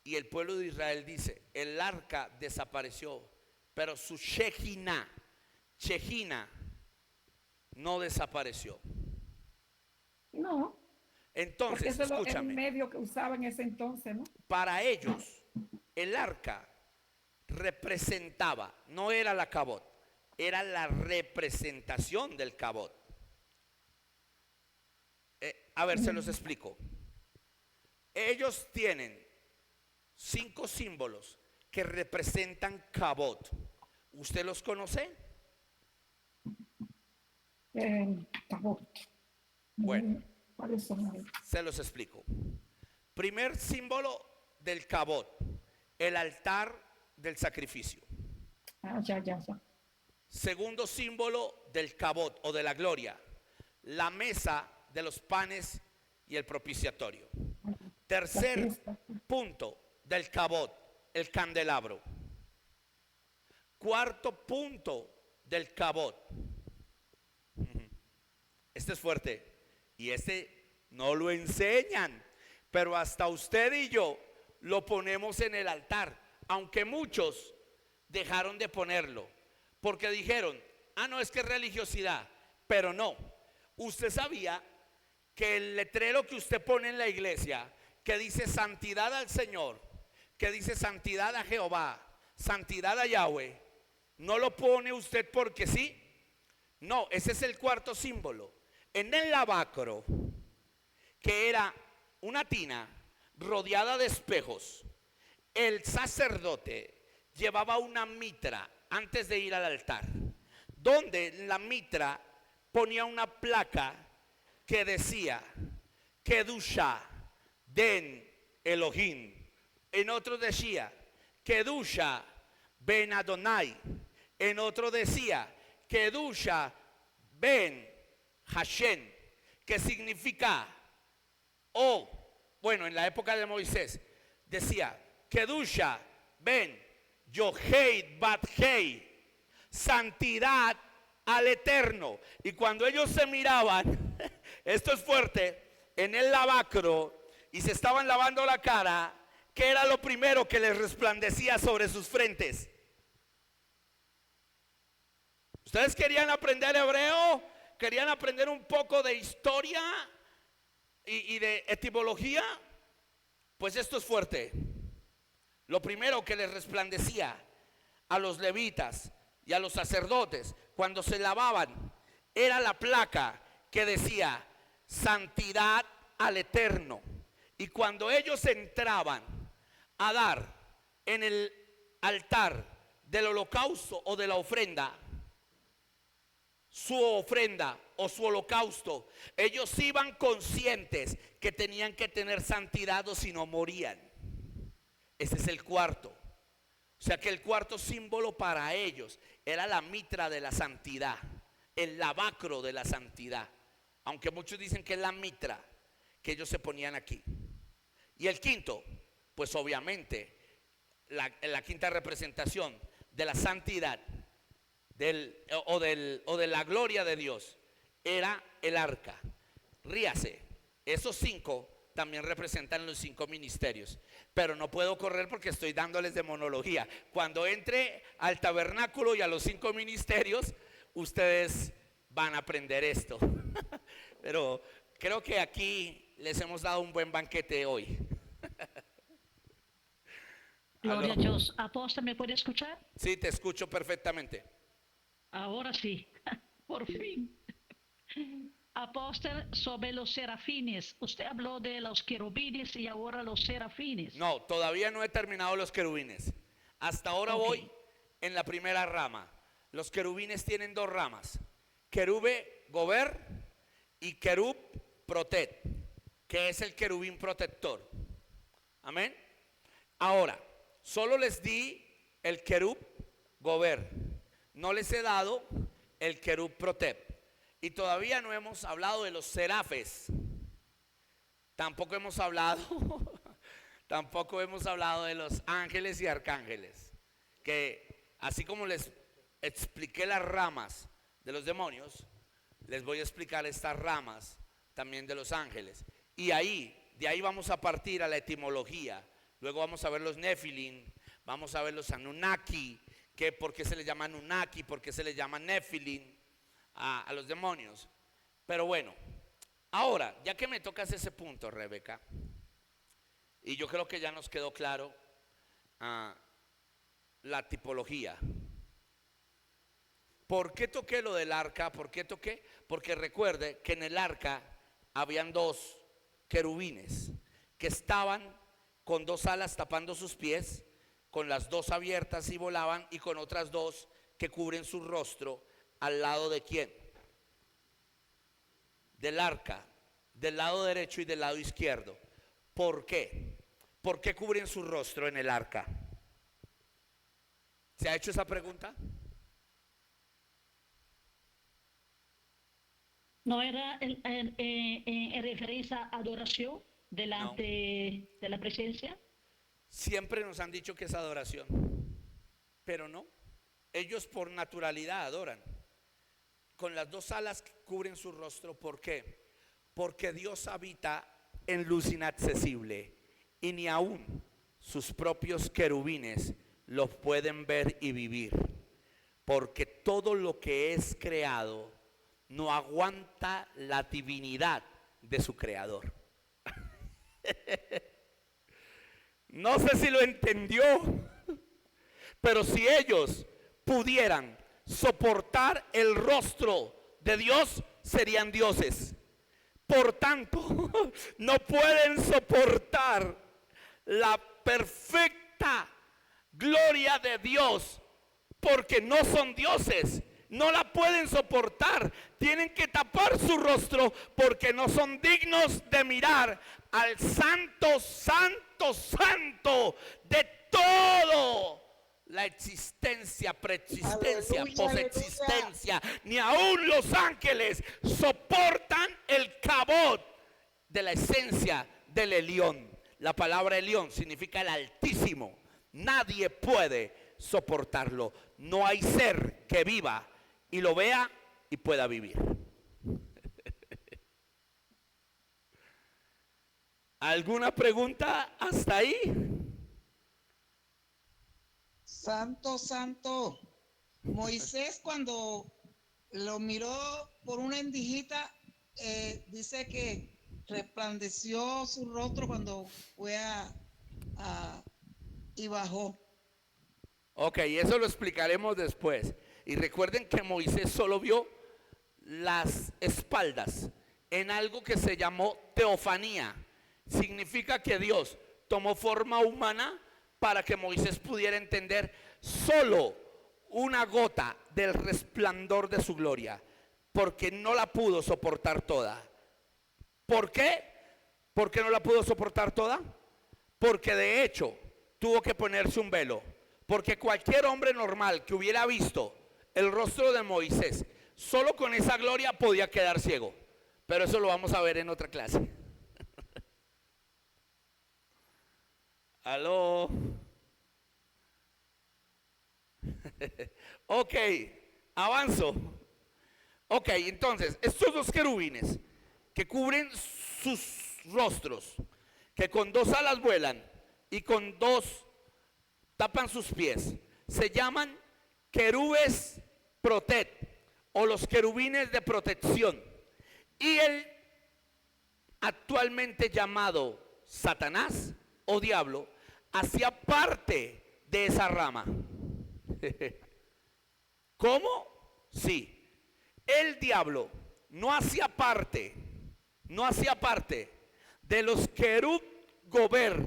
Y el pueblo de Israel dice, el arca desapareció, pero su Shejina no desapareció. No, porque Entonces, eso es el escúchame, medio que usaban en ese entonces, ¿no? para ellos el arca representaba, no era la cabot, era la representación del cabot. A ver, se los explico. Ellos tienen 5 símbolos que representan cabot. ¿Usted los conoce? Tabot. Bueno, ¿Cuáles son? se los explico. Primer símbolo del cabot, el altar del sacrificio. Ya. Segundo símbolo del cabot o de la gloria, la mesa de los panes y el propiciatorio. Tercer punto del cabot, el candelabro. Cuarto punto del cabot. Este es fuerte y este no lo enseñan, pero hasta usted y yo lo ponemos en el altar, aunque muchos dejaron de ponerlo porque dijeron, no, es que es religiosidad, pero no. Usted sabía que el letrero que usted pone en la iglesia, que dice santidad al Señor, que dice santidad a Jehová, santidad a Yahweh, no lo pone usted porque sí. No, ese es el cuarto símbolo. En el lavacro, que era una tina rodeada de espejos, el sacerdote llevaba una mitra antes de ir al altar, donde en la mitra ponía una placa que decía Kedusha den Elohim. En otro decía Kedusha ben Adonai. En otro decía Kedusha ben Hashem, que significa, bueno, en la época de Moisés decía Kedusha ben Yohei bat Hei, santidad al Eterno. Y cuando ellos se miraban, esto es fuerte, en el lavacro y se estaban lavando la cara, ¿qué era lo primero que les resplandecía sobre sus frentes? ¿Ustedes querían aprender hebreo? ¿Querían aprender un poco de historia y de etimología? Pues esto es fuerte. Lo primero que les resplandecía a los levitas y a los sacerdotes cuando se lavaban era la placa que decía santidad al Eterno. Y cuando ellos entraban a dar en el altar del holocausto o de la ofrenda, su ofrenda o su holocausto, ellos iban conscientes que tenían que tener santidad o si no morían. Ese es el cuarto. O sea que el cuarto símbolo para ellos era la mitra de la santidad, el lavacro de la santidad. Aunque muchos dicen que es la mitra que ellos se ponían aquí. Y el quinto, pues obviamente la quinta representación de la santidad o de la gloria de Dios era el arca. Ríase, esos 5 también representan los 5 ministerios, pero no puedo correr porque estoy dándoles demonología. Cuando entre al tabernáculo y a los 5 ministerios, ustedes van a aprender esto. Pero creo que aquí les hemos dado un buen banquete hoy. Gloria a Dios. Apóstol, ¿me puede escuchar? Sí, te escucho perfectamente. Ahora sí, por fin. Apóstol, sobre los serafines, usted habló de los querubines y ahora los serafines. No, todavía no he terminado los querubines. Hasta ahora voy en la primera rama. Los querubines tienen 2 ramas: querube gober y querub protet, que es el querubín protector. Amén. Ahora, solo les di el querub gober, no les he dado el querub protet. Y todavía no hemos hablado de los serafes. Tampoco hemos hablado de los ángeles y arcángeles. Que así como les expliqué las ramas de los demonios, les voy a explicar estas ramas también de los ángeles. Y de ahí vamos a partir a la etimología. Luego vamos a ver los Nefilim, vamos a ver los Anunnaki, que por qué se les llama Anunnaki, por qué se les llama Nefilim a los demonios. Pero bueno, ahora, ya que me tocas ese punto, Rebeca, y yo creo que ya nos quedó claro la tipología. ¿Por qué toqué lo del arca? ¿Por qué toqué? Porque recuerde que en el arca habían 2 querubines que estaban con 2 alas tapando sus pies, con las 2 abiertas y volaban, y con otras 2 que cubren su rostro. ¿Al lado de quién? Del arca, del lado derecho y del lado izquierdo. ¿Por qué? ¿Por qué cubren su rostro en el arca? ¿Se ha hecho esa pregunta? ¿No era en referencia a adoración delante de la presencia? Siempre nos han dicho que es adoración, pero no. Ellos por naturalidad adoran. Con las 2 alas que cubren su rostro. ¿Por qué? Porque Dios habita en luz inaccesible y ni aún sus propios querubines los pueden ver y vivir. Porque todo lo que es creado no aguanta la divinidad de su creador. No sé si lo entendió, pero si ellos pudieran soportar el rostro de Dios, serían dioses. Por tanto, no pueden soportar la perfecta gloria de Dios, porque no son dioses, no la pueden soportar, tienen que tapar su rostro porque no son dignos de mirar al santo, santo, santo de todo la existencia, preexistencia, Aleluya, posexistencia. Ni aún los ángeles soportan el cabot de la esencia del Elión. La palabra Elión significa el Altísimo. Nadie puede soportarlo. No hay ser que viva y lo vea y pueda vivir. ¿Alguna pregunta hasta ahí? Santo, santo. Moisés cuando lo miró por una endijita, dice que resplandeció su rostro cuando fue y bajó. Ok, eso lo explicaremos después. Y recuerden que Moisés solo vio las espaldas en algo que se llamó teofanía. Significa que Dios tomó forma humana para que Moisés pudiera entender solo una gota del resplandor de su gloria, porque no la pudo soportar toda. ¿Por qué? ¿Por qué no la pudo soportar toda? Porque de hecho tuvo que ponerse un velo, porque cualquier hombre normal que hubiera visto el rostro de Moisés solo con esa gloria podía quedar ciego, pero eso lo vamos a ver en otra clase. Aló. Ok, avanzo. Ok, entonces, estos dos querubines que cubren sus rostros, que con dos alas vuelan y con dos tapan sus pies, se llaman querubes protet o los querubines de protección. Y el actualmente llamado Satanás o diablo hacía parte de esa rama. ¿Cómo? Sí. El diablo no hacía parte de los querub gober,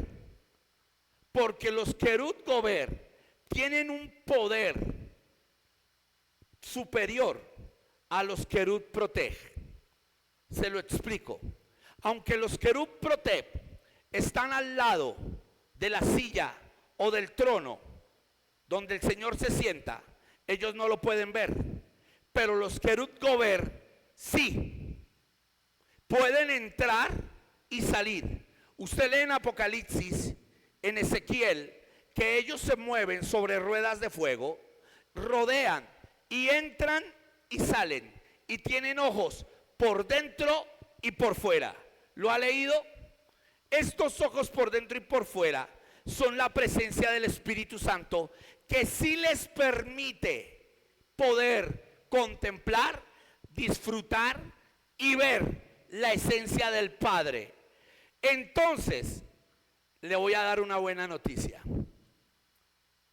porque los querub gober tienen un poder superior a los querub protej. Se lo explico. Aunque los querub protej están al lado de la silla o del trono donde el Señor se sienta, ellos no lo pueden ver, pero los querub gober sí pueden entrar y salir. Usted lee en Apocalipsis, en Ezequiel, que ellos se mueven sobre ruedas de fuego, rodean y entran y salen, y tienen ojos por dentro y por fuera. ¿Lo ha leído? Estos ojos por dentro y por fuera son la presencia del Espíritu Santo, que sí les permite poder contemplar, disfrutar y ver la esencia del Padre. Entonces, le voy a dar una buena noticia.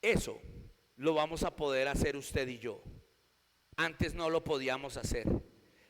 Eso lo vamos a poder hacer usted y yo. Antes no lo podíamos hacer,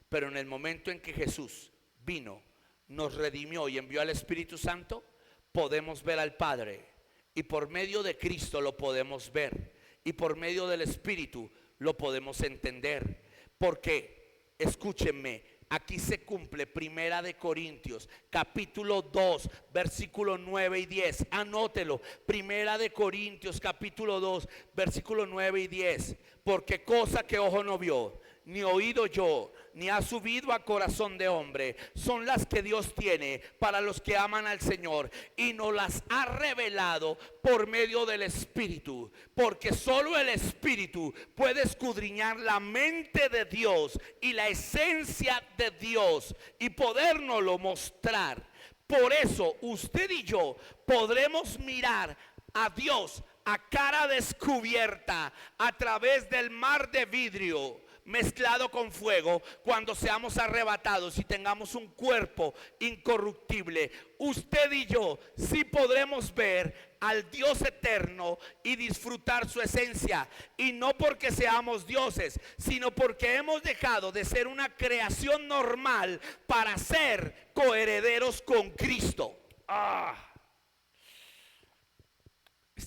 pero en el momento en que Jesús vino, nos redimió y envió al Espíritu Santo, podemos ver al Padre, y por medio de Cristo lo podemos ver, y por medio del Espíritu lo podemos entender. Porque, escúchenme, aquí se cumple Primera de Corintios, capítulo 2, versículo 9 y 10. Anótelo, Primera de Corintios, capítulo 2, versículo 9 y 10. Porque cosa que ojo no vio, ni oído yo, ni ha subido a corazón de hombre, son las que Dios tiene para los que aman al Señor, y nos las ha revelado por medio del Espíritu, porque solo el Espíritu puede escudriñar la mente de Dios y la esencia de Dios y podérnoslo mostrar. Por eso usted y yo podremos mirar a Dios a cara descubierta a través del mar de vidrio mezclado con fuego, cuando seamos arrebatados y tengamos un cuerpo incorruptible. Usted y yo sí podremos ver al Dios eterno y disfrutar su esencia, y no porque seamos dioses, sino porque hemos dejado de ser una creación normal para ser coherederos con Cristo.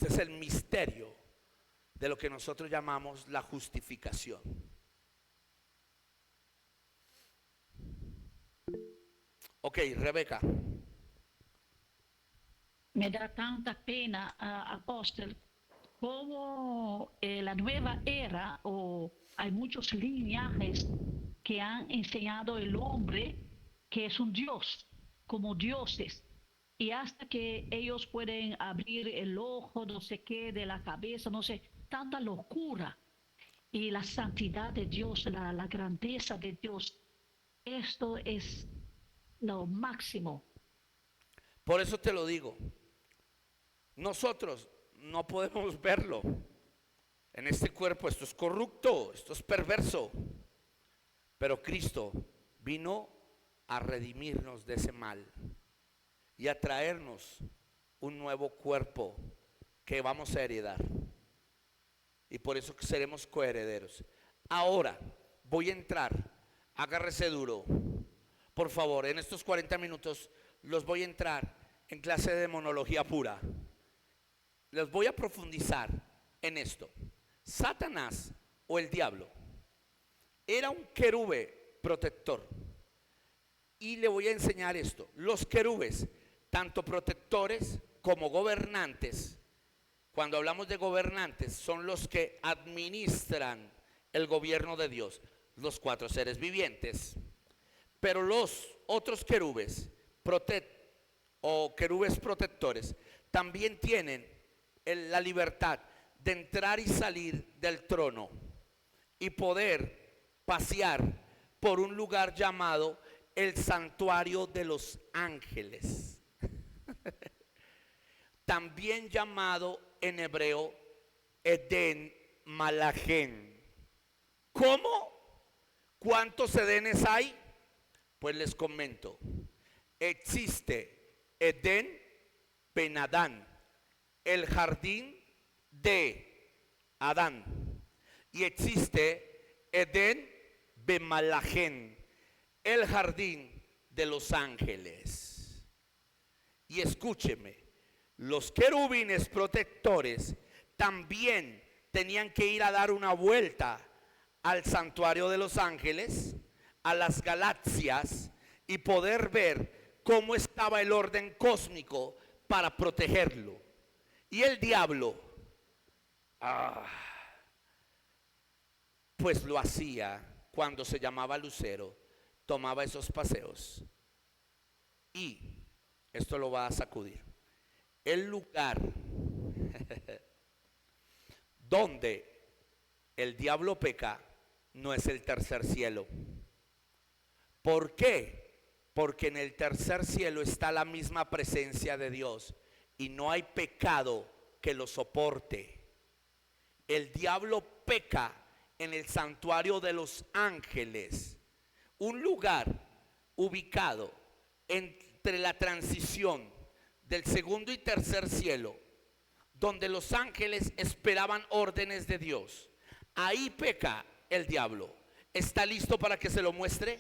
Este es el misterio de lo que nosotros llamamos la justificación. Ok, Rebeca. Me da tanta pena, apóstol, como la nueva era, o hay muchos lineajes que han enseñado el hombre que es un dios, como dioses, y hasta que ellos pueden abrir el ojo, no sé qué, de la cabeza, no sé, tanta locura, y la santidad de Dios, la grandeza de Dios, esto es lo máximo. Por eso te lo digo. Nosotros no podemos verlo. En este cuerpo esto es corrupto, esto es perverso. Pero Cristo vino a redimirnos de ese mal y a traernos un nuevo cuerpo que vamos a heredar. Y por eso seremos coherederos. Ahora voy a entrar, agárrese duro. Por favor, en estos 40 minutos los voy a entrar en clase de demonología pura. Les voy a profundizar en esto. Satanás o el diablo era un querube protector. Y le voy a enseñar esto. Los querubes, tanto protectores como gobernantes, cuando hablamos de gobernantes, son los que administran el gobierno de Dios, los 4 seres vivientes. Pero los otros querubes o querubes protectores también tienen la libertad de entrar y salir del trono y poder pasear por un lugar llamado el santuario de los ángeles, también llamado en hebreo Edén Malajén. ¿Cómo? ¿Cuántos Edenes hay? Pues les comento. Existe Edén Ben Adán, el jardín de Adán, y existe Edén Ben Malajén, el jardín de los ángeles. Y escúcheme, los querubines protectores también tenían que ir a dar una vuelta al santuario de los ángeles, a las galaxias, y poder ver cómo estaba el orden cósmico para protegerlo. Y el diablo, pues lo hacía cuando se llamaba lucero, tomaba esos paseos. Y esto lo va a sacudir. El lugar donde el diablo peca no es el tercer cielo. ¿Por qué? Porque en el tercer cielo está la misma presencia de Dios y no hay pecado que lo soporte. El diablo peca en el santuario de los ángeles, un lugar ubicado entre la transición del segundo y tercer cielo, donde los ángeles esperaban órdenes de Dios. Ahí peca el diablo. ¿Está listo para que se lo muestre?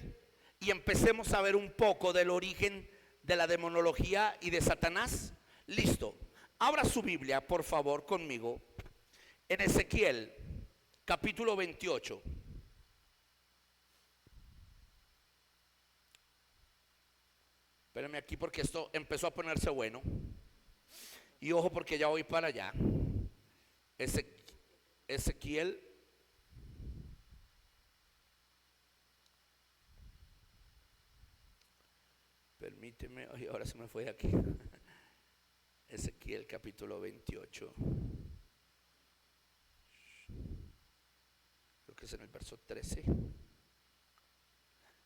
Y empecemos a ver un poco del origen de la demonología y de Satanás. Listo. Abra su Biblia, por favor, conmigo, en Ezequiel, capítulo 28. Espérenme aquí porque esto empezó a ponerse bueno. Y ojo porque ya voy para allá. Ezequiel. Permíteme, ay, ahora se me fue de aquí. Ezequiel capítulo 28. Creo que es en el verso 13.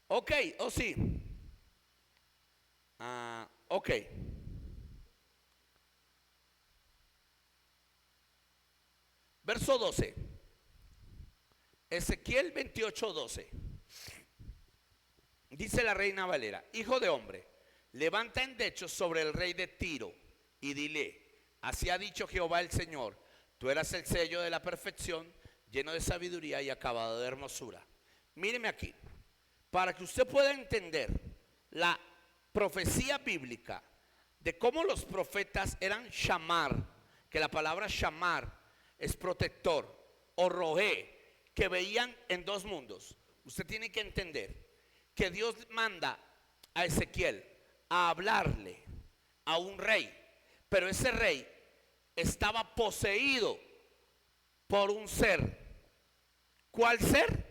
Ok, sí. Ok. Verso 12. Ezequiel 28, 12. Dice la Reina Valera: hijo de hombre, levanta endechos sobre el rey de Tiro y dile: así ha dicho Jehová el Señor, tú eras el sello de la perfección, lleno de sabiduría y acabado de hermosura. Míreme aquí, para que usted pueda entender la profecía bíblica de cómo los profetas eran Shamar que la palabra shamar es protector, o roé, que veían en dos mundos. Usted tiene que entender que Dios manda a Ezequiel a hablarle a un rey, pero ese rey estaba poseído por un ser. ¿Cuál ser?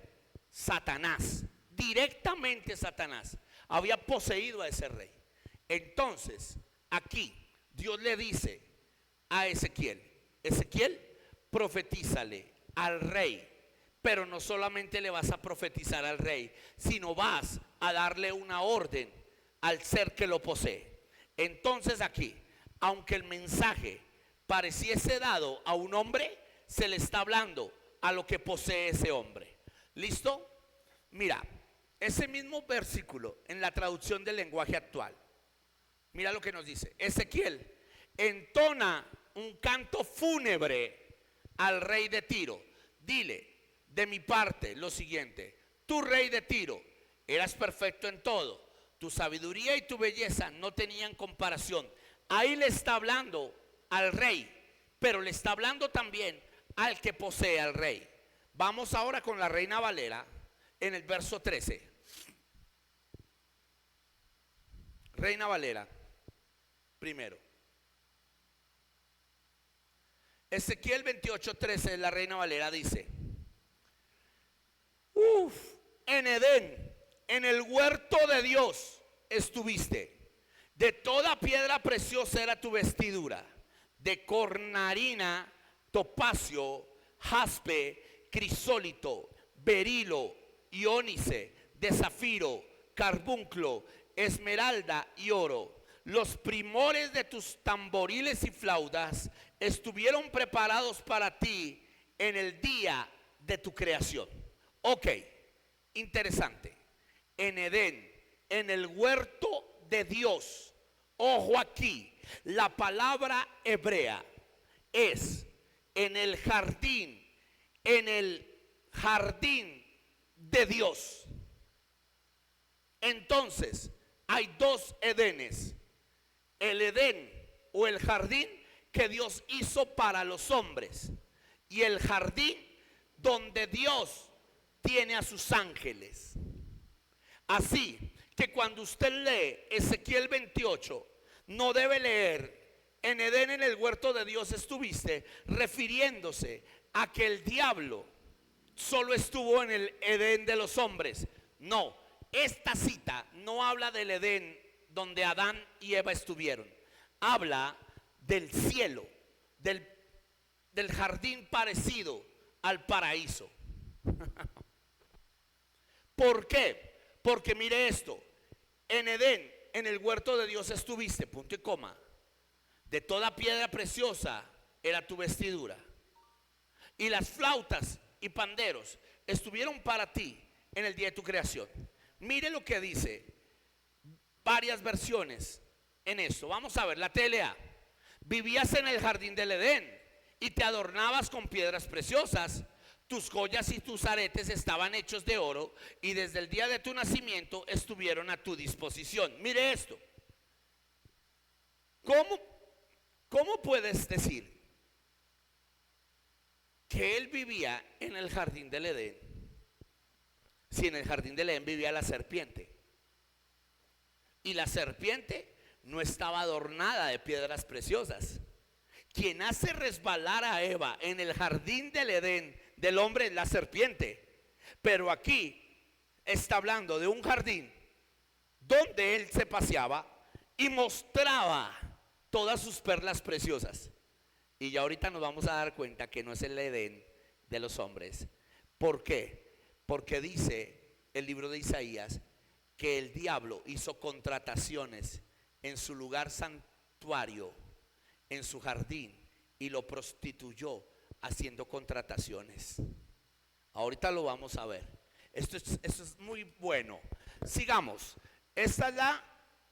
Satanás. Directamente Satanás había poseído a ese rey. Entonces, aquí Dios le dice a Ezequiel: Ezequiel, profetízale al rey. Pero no solamente le vas a profetizar al rey, sino vas a darle una orden al ser que lo posee. Entonces aquí, aunque el mensaje pareciese dado a un hombre, se le está hablando a lo que posee ese hombre. ¿Listo? Mira, ese mismo versículo en la traducción del lenguaje actual, mira lo que nos dice: Ezequiel, entona un canto fúnebre al rey de Tiro. Dile de mi parte lo siguiente: tú, rey de Tiro, eras perfecto en todo, tu sabiduría y tu belleza no tenían comparación. Ahí le está hablando al rey, pero le está hablando también al que posee al rey. Vamos ahora con la Reina Valera en el verso 13. Reina Valera, primero. Ezequiel 28:13, la Reina Valera dice: en Edén, en el huerto de Dios estuviste. De toda piedra preciosa era tu vestidura, de cornalina, topacio, jaspe, crisólito, berilo, iónice, de zafiro, carbunclo, esmeralda y oro. Los primores de tus tamboriles y flautas estuvieron preparados para ti en el día de tu creación. Ok, interesante. En Edén, en el huerto de Dios. Ojo aquí, la palabra hebrea es en el jardín de Dios. Entonces, hay dos Edenes: el Edén o el jardín que Dios hizo para los hombres, y el jardín donde Dios tiene a sus ángeles. Así que cuando usted lee Ezequiel 28, no debe leer en Edén, en el huerto de Dios estuviste, refiriéndose a que el diablo solo estuvo en el Edén de los hombres. No, esta cita no habla del Edén donde Adán y Eva estuvieron. Habla del cielo, del jardín parecido al paraíso. ¿Por qué? Porque mire esto: en Edén, en el huerto de Dios estuviste, punto y coma. De toda piedra preciosa era tu vestidura, y las flautas y panderos estuvieron para ti en el día de tu creación. Mire lo que dice varias versiones en esto. Vamos a ver la TLA. Vivías en el jardín del Edén y te adornabas con piedras preciosas. Tus joyas y tus aretes estaban hechos de oro, y desde el día de tu nacimiento estuvieron a tu disposición. Mire esto. ¿Cómo puedes decir que él vivía en el jardín del Edén si en el jardín del Edén vivía la serpiente? Y la serpiente no estaba adornada de piedras preciosas. Quien hace resbalar a Eva en el jardín del Edén del hombre es la serpiente. Pero aquí está hablando de un jardín donde él se paseaba y mostraba todas sus perlas preciosas. Y ya ahorita nos vamos a dar cuenta que no es el Edén de los hombres. ¿Por qué? Porque dice el libro de Isaías que el diablo hizo contrataciones en su lugar santuario, en su jardín, y lo prostituyó haciendo contrataciones. Ahorita lo vamos a ver. Esto es muy bueno. Sigamos. Esta ya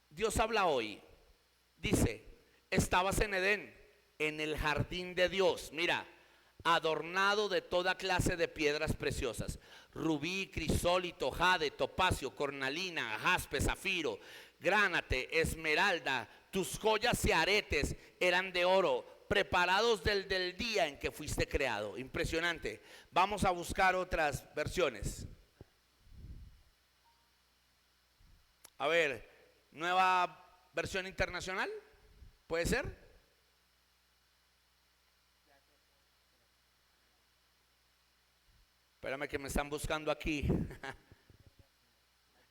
Dios habla hoy. Dice: estabas en Edén, en el jardín de Dios. Mira, adornado de toda clase de piedras preciosas: rubí, crisólito, jade, topacio, cornalina, jaspe, zafiro, gránate, esmeralda. Tus joyas y aretes eran de oro preparados del día en que fuiste creado. Impresionante. Vamos a buscar otras versiones. A ver, nueva versión internacional, ¿puede ser? Espérame que me están buscando aquí.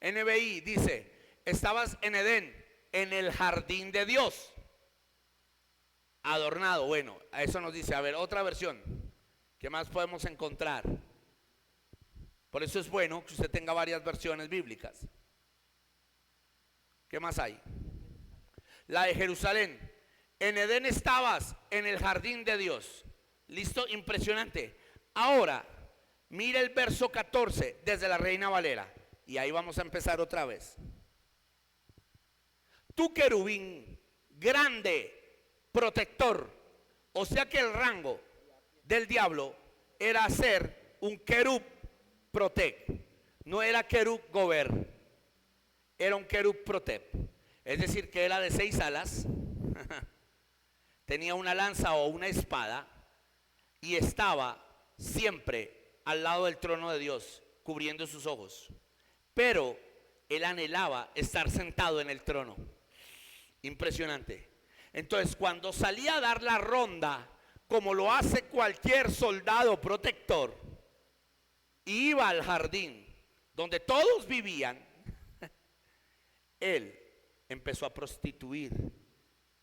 NBI dice, estabas en Edén, en el jardín de Dios, adornado. Bueno, a eso nos dice. A ver, otra versión. ¿Qué más podemos encontrar? Por eso es bueno que usted tenga varias versiones bíblicas. ¿Qué más hay? La de Jerusalén. En Edén estabas, en el jardín de Dios. ¿Listo? Impresionante. Ahora, mira el verso 14 desde la Reina Valera. Y ahí vamos a empezar otra vez. Tu querubín grande, protector. O sea que el rango del diablo era ser un querub protect. No era querub gober. Era un querub protect. Es decir, que era de 6 alas. Tenía una lanza o una espada. Y estaba siempre al lado del trono de Dios, cubriendo sus ojos. Pero él anhelaba estar sentado en el trono. Impresionante. Entonces, cuando salía a dar la ronda, como lo hace cualquier soldado protector, y iba al jardín donde todos vivían, él empezó a prostituir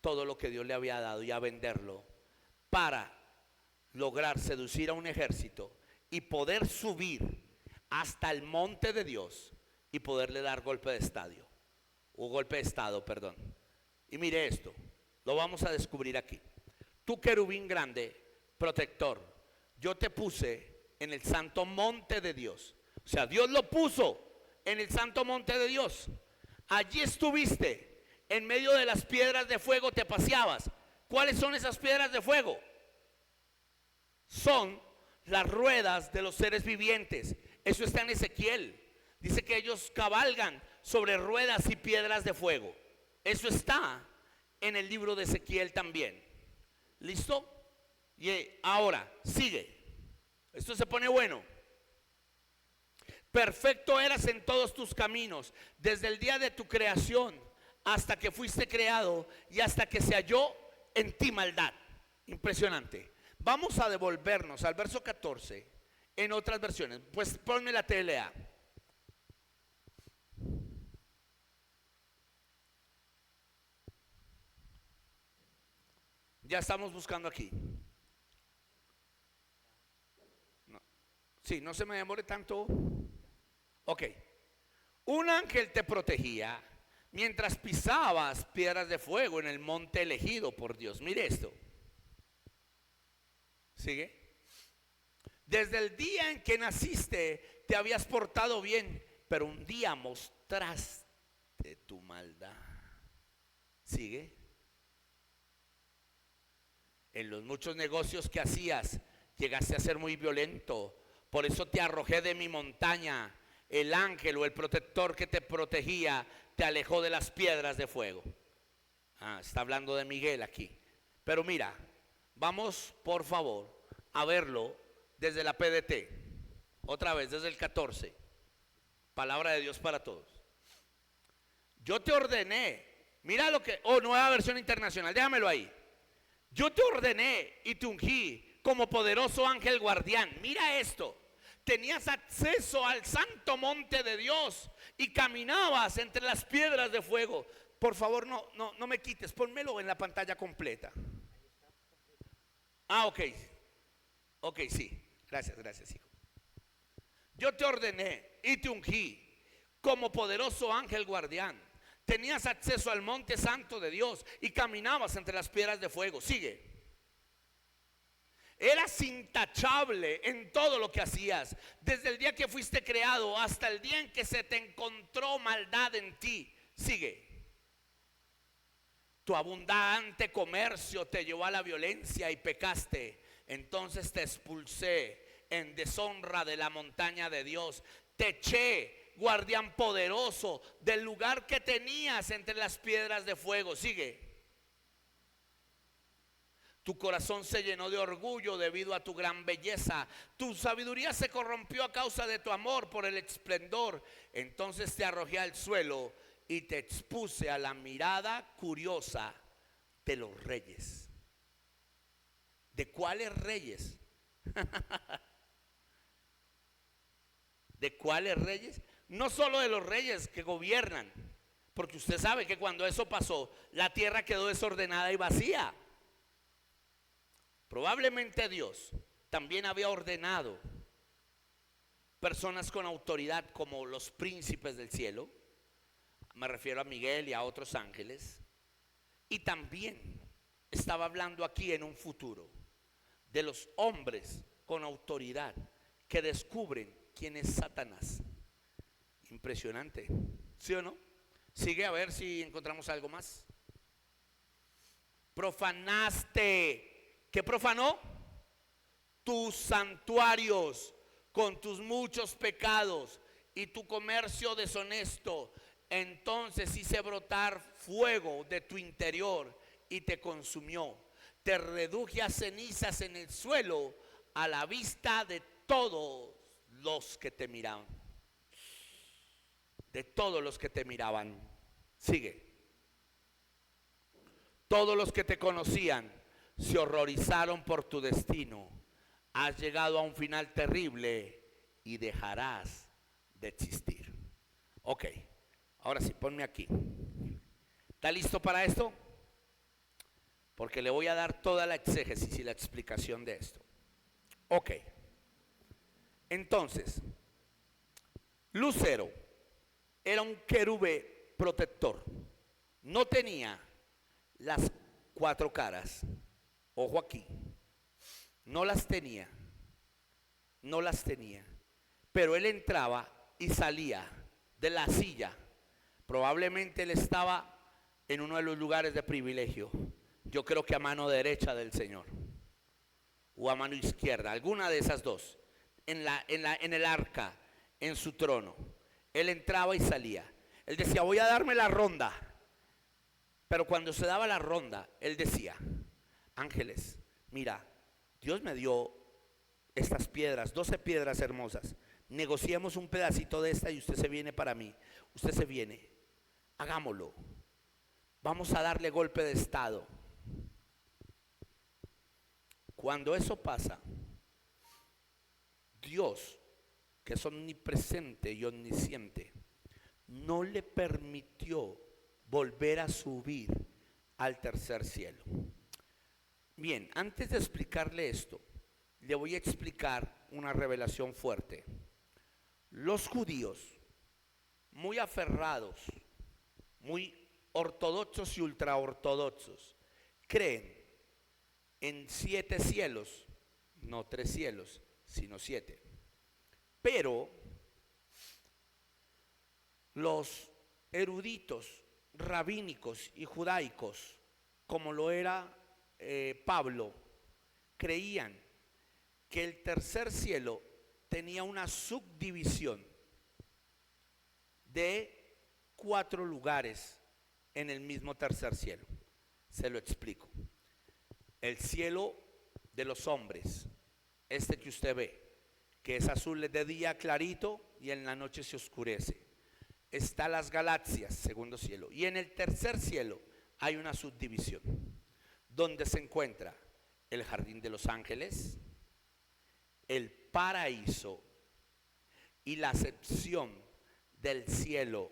todo lo que Dios le había dado y a venderlo para lograr seducir a un ejército y poder subir hasta el monte de Dios y poderle dar golpe de estado, perdón. Y mire esto, lo vamos a descubrir aquí. Tu querubín grande, protector, yo te puse en el santo monte de Dios. O sea, Dios lo puso en el santo monte de Dios. Allí estuviste, en medio de las piedras de fuego te paseabas. ¿Cuáles son esas piedras de fuego? Son las ruedas de los seres vivientes. Eso está en Ezequiel. Dice que ellos cabalgan sobre ruedas y piedras de fuego. Eso está en el libro de Ezequiel también. ¿Listo? Y ahora, sigue. Esto se pone bueno. Perfecto eras en todos tus caminos, desde el día de tu creación hasta que fuiste creado y hasta que se halló en ti maldad. Impresionante. Vamos a devolvernos al verso 14 en otras versiones. Pues ponme la TLA. Ya estamos buscando aquí. No. Sí, no se me demore tanto. Ok. Un ángel te protegía mientras pisabas piedras de fuego en el monte elegido por Dios. Mire esto. ¿Sigue? Desde el día en que naciste te habías portado bien, pero un día mostraste tu maldad. ¿Sigue? En los muchos negocios que hacías llegaste a ser muy violento. Por eso te arrojé de mi montaña. El ángel o el protector que te protegía te alejó de las piedras de fuego. Está hablando de Miguel aquí. Pero mira, vamos por favor a verlo desde la PDT. Otra vez desde el 14. Palabra de Dios para todos. Yo te ordené. Mira lo que... nueva versión internacional. Déjamelo ahí. Yo te ordené y te ungí como poderoso ángel guardián. Mira esto. Tenías acceso al santo monte de Dios y caminabas entre las piedras de fuego. Por favor, no me quites, pónmelo en la pantalla completa. Ok, sí. Gracias, hijo. Yo te ordené y te ungí como poderoso ángel guardián. Tenías acceso al monte santo de Dios y caminabas entre las piedras de fuego. Sigue. Eras intachable en todo lo que hacías, desde el día que fuiste creado hasta el día en que se te encontró maldad en ti. Sigue. Tu abundante comercio te llevó a la violencia y pecaste. Entonces te expulsé en deshonra de la montaña de Dios. Te eché, guardián poderoso, del lugar que tenías entre las piedras de fuego. Sigue. Tu corazón se llenó de orgullo debido a tu gran belleza. Tu sabiduría se corrompió a causa de tu amor por el esplendor. Entonces te arrojé al suelo y te expuse a la mirada curiosa de los reyes. ¿De cuáles reyes? ¿De cuáles reyes? No solo de los reyes que gobiernan, porque usted sabe que cuando eso pasó, la tierra quedó desordenada y vacía. Probablemente Dios también había ordenado personas con autoridad como los príncipes del cielo, me refiero a Miguel y a otros ángeles, y también estaba hablando aquí en un futuro de los hombres con autoridad que descubren quién es Satanás. Impresionante, ¿sí o no? Sigue a ver si encontramos algo más. Profanaste. ¿Qué profanó? Tus santuarios con tus muchos pecados y tu comercio deshonesto. Entonces hice brotar fuego de tu interior y te consumió. Te reduje a cenizas en el suelo a la vista de todos los que te miraban. De todos los que te miraban. Sigue. Todos los que te conocían se horrorizaron por tu destino. Has llegado a un final terrible y dejarás de existir. Ok, ahora sí, ponme aquí. ¿Está listo para esto? Porque le voy a dar toda la exégesis y la explicación de esto. Ok. Entonces, Lucero era un querube protector. No tenía las 4 caras. Ojo aquí, no las tenía, pero él entraba y salía de la silla. Probablemente él estaba en uno de los lugares de privilegio. Yo creo que a mano derecha del Señor o a mano izquierda, alguna de esas dos, en el arca, en su trono. Él entraba y salía. Él decía, voy a darme la ronda. Pero cuando se daba la ronda, él decía, ángeles, mira, Dios me dio estas piedras, 12 piedras hermosas. Negociemos un pedacito de esta y usted se viene para mí. Usted se viene, hagámoslo. Vamos a darle golpe de estado. Cuando eso pasa, Dios, que es omnipresente y omnisciente, no le permitió volver a subir al tercer cielo. Bien, antes de explicarle esto, le voy a explicar una revelación fuerte. Los judíos, muy aferrados, muy ortodoxos y ultraortodoxos, creen en 7 cielos, no 3 cielos, sino 7. Pero los eruditos rabínicos y judaicos, como lo era Pablo, creían que el tercer cielo tenía una subdivisión de 4 lugares en el mismo tercer cielo. Se lo explico. El cielo de los hombres, este que usted ve, que es azul de día clarito y en la noche se oscurece. Está las galaxias, segundo cielo. Y en el tercer cielo hay una subdivisión, donde se encuentra el jardín de los ángeles, el paraíso y la sección del cielo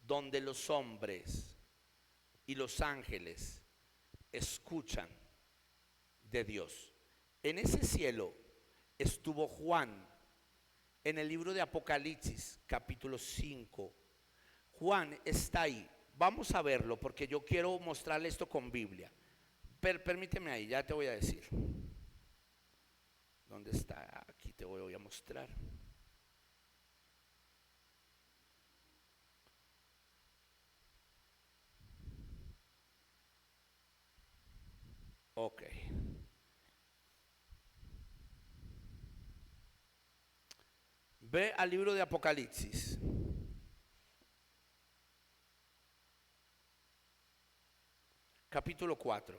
donde los hombres y los ángeles escuchan de Dios. En ese cielo estuvo Juan en el libro de Apocalipsis, capítulo 5. Juan está ahí. Vamos a verlo porque yo quiero mostrarle esto con Biblia. Permíteme ahí, ya te voy a decir. ¿Dónde está? Aquí te voy a mostrar. Ok. Ve al libro de Apocalipsis. Capítulo 4.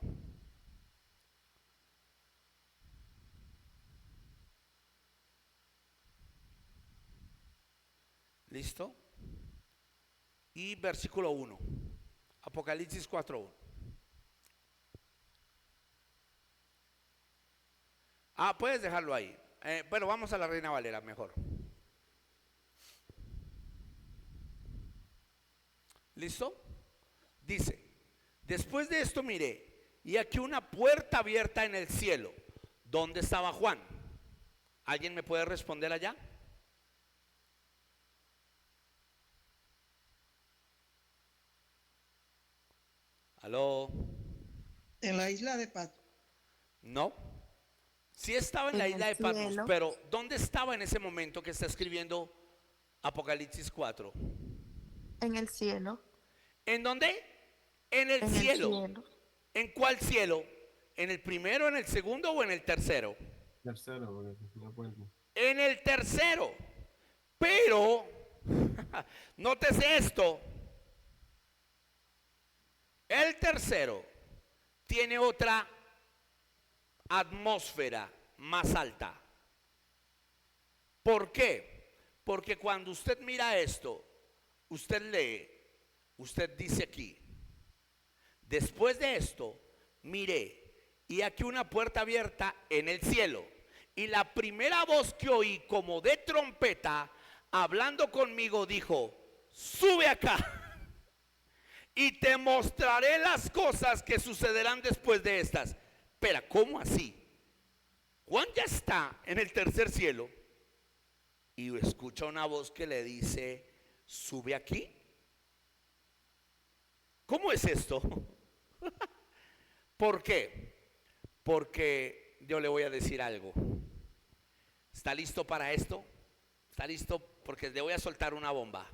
¿Listo? Y versículo 1. Apocalipsis 4:1. Puedes dejarlo ahí. Bueno, vamos a la Reina Valera mejor. ¿Listo? Dice, después de esto miré, y aquí una puerta abierta en el cielo. ¿Dónde estaba Juan? ¿Alguien me puede responder allá? ¿Aló? En la isla de Patmos. No. Sí estaba en la isla de Patmos, pero ¿dónde estaba en ese momento que está escribiendo Apocalipsis 4? En el cielo. ¿En dónde? En el cielo. ¿En cuál cielo? ¿En el primero, en el segundo o en el tercero? Tercero, porque no cuento. En el tercero. Pero, nótese esto. El tercero tiene otra atmósfera más alta. ¿Por qué? Porque cuando usted mira esto, usted lee, usted dice aquí, después de esto, miré, y aquí una puerta abierta en el cielo. Y la primera voz que oí como de trompeta, hablando conmigo, dijo, sube acá. Y te mostraré las cosas que sucederán después de estas. Espera, ¿cómo así? Juan ya está en el tercer cielo y escucha una voz que le dice, sube aquí. ¿Cómo es esto? ¿Por qué? Porque yo le voy a decir algo. ¿Está listo para esto? ¿Está listo? Porque le voy a soltar una bomba.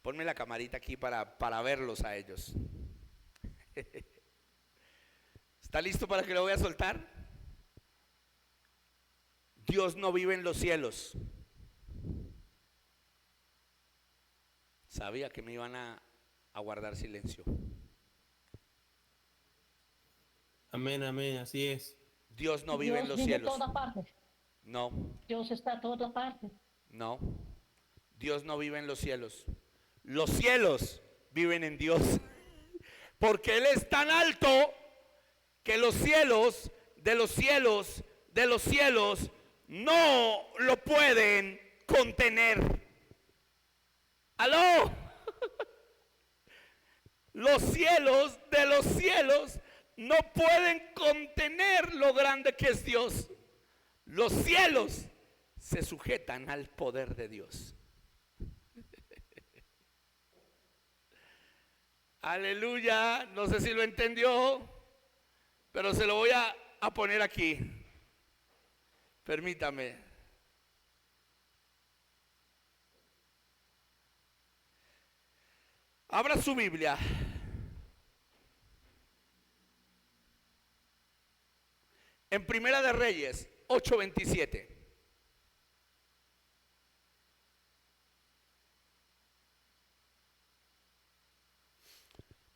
Ponme la camarita aquí para verlos a ellos. ¿Está listo para que lo voy a soltar? Dios no vive en los cielos. Sabía que me iban a guardar silencio. Amén, amén, así es. Dios no vive en los vive cielos. en toda parte. No, Dios está en toda parte. no. Dios no vive en los cielos. Los cielos viven en Dios. Porque Él es tan alto que los cielos, de los cielos, de los cielos, no lo pueden contener. ¿Aló? Los cielos, de los cielos, no pueden contener lo grande que es Dios. Los cielos se sujetan al poder de Dios. Aleluya, no sé si lo entendió, pero se lo voy a poner aquí. Permítame. Abra su Biblia. En Primera de Reyes 8:27.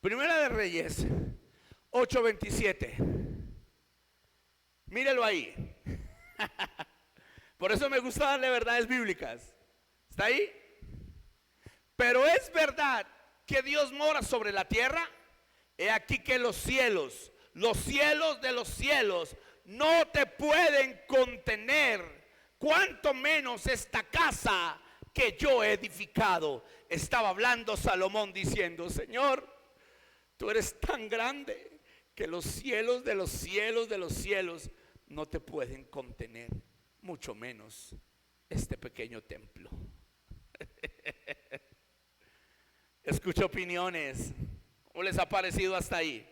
Primera de Reyes 8:27. Mírelo ahí. Por eso me gusta darle verdades bíblicas. ¿Está ahí? Pero es verdad que Dios mora sobre la tierra. He aquí que los cielos de los cielos no te pueden contener, cuanto menos esta casa que yo he edificado. Estaba hablando Salomón diciendo, Señor, tú eres tan grande que los cielos de los cielos de los cielos no te pueden contener, mucho menos este pequeño templo. Escucho opiniones. ¿Cómo les ha parecido hasta ahí?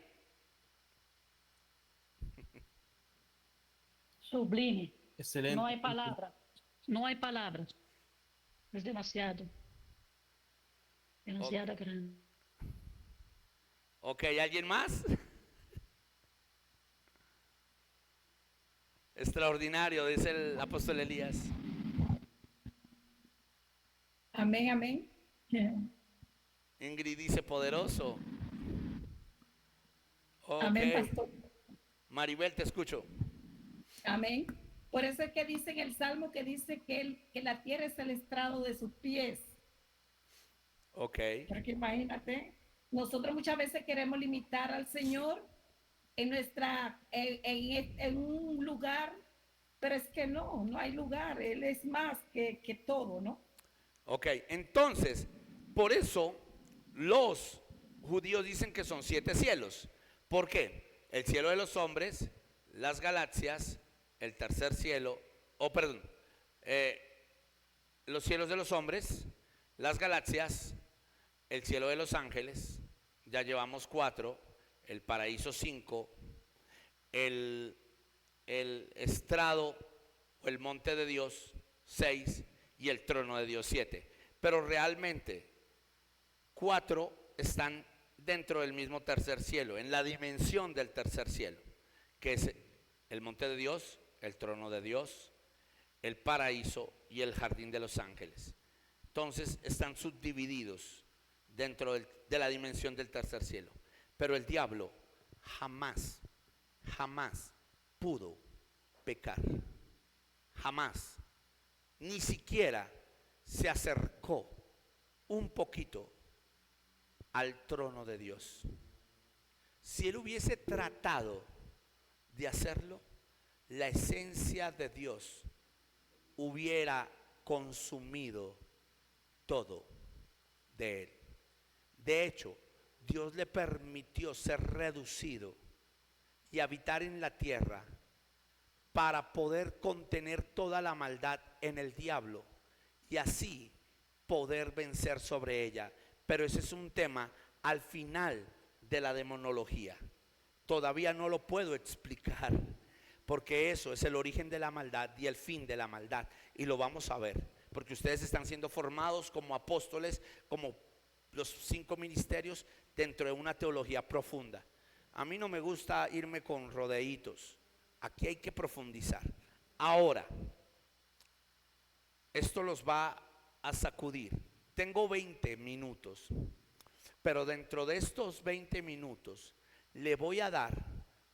Sublime. Excelente. No hay palabras. No hay palabras. Es demasiado. Demasiado grande. Ok, ¿alguien más? Extraordinario, dice el apóstol Elías. Amén, amén. Ingrid dice poderoso. Ok. Amén, pastor. Maribel, te escucho. Amén. Por eso es que dice en el Salmo que dice que la tierra es el estrado de sus pies. Ok. Porque imagínate, nosotros muchas veces queremos limitar al Señor en un lugar, pero es que no hay lugar. Él es más que todo, ¿no? Ok, entonces, por eso los judíos dicen que son 7 cielos. ¿Por qué? El cielo de los hombres, las galaxias, el tercer cielo, los cielos de los hombres, las galaxias, el cielo de los ángeles, ya llevamos 4, el paraíso 5, el estrado o el monte de Dios 6 y el trono de Dios 7. Pero realmente 4 están dentro del mismo tercer cielo, en la dimensión del tercer cielo, que es el monte de Dios, el trono de Dios, el paraíso y el jardín de los ángeles. Entonces están subdivididos dentro de la dimensión del tercer cielo. Pero el diablo jamás pudo pecar. Jamás. Ni siquiera se acercó un poquito al trono de Dios. Si él hubiese tratado de hacerlo, la esencia de Dios hubiera consumido todo de él. De hecho, Dios le permitió ser reducido y habitar en la tierra para poder contener toda la maldad en el diablo y así poder vencer sobre ella. Pero ese es un tema al final de la demonología. Todavía no lo puedo explicar, porque eso es el origen de la maldad y el fin de la maldad. Y lo vamos a ver, porque ustedes están siendo formados como apóstoles, como los 5 ministerios, dentro de una teología profunda. A mí no me gusta irme con rodeitos. Aquí hay que profundizar. Ahora, esto los va a sacudir. Tengo 20 minutos, pero dentro de estos 20 minutos le voy a dar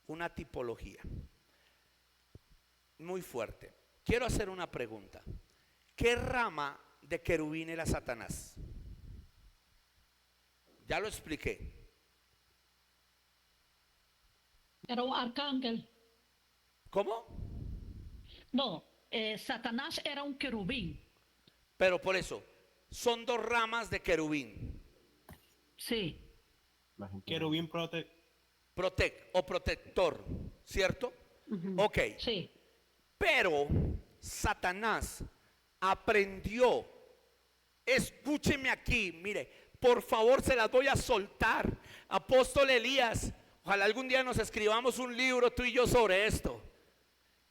una tipología muy fuerte. Quiero hacer una pregunta. ¿Qué rama de querubín era Satanás? Ya lo expliqué. Era un arcángel. ¿Cómo? No, Satanás era un querubín. Pero por eso, son 2 ramas de querubín. Sí, Querubín Protector, ¿cierto? Ok. sí. Pero Satanás aprendió. Escúcheme aquí, mire, por favor se las voy a soltar. Apóstol Elías, ojalá algún día nos escribamos un libro tú y yo sobre esto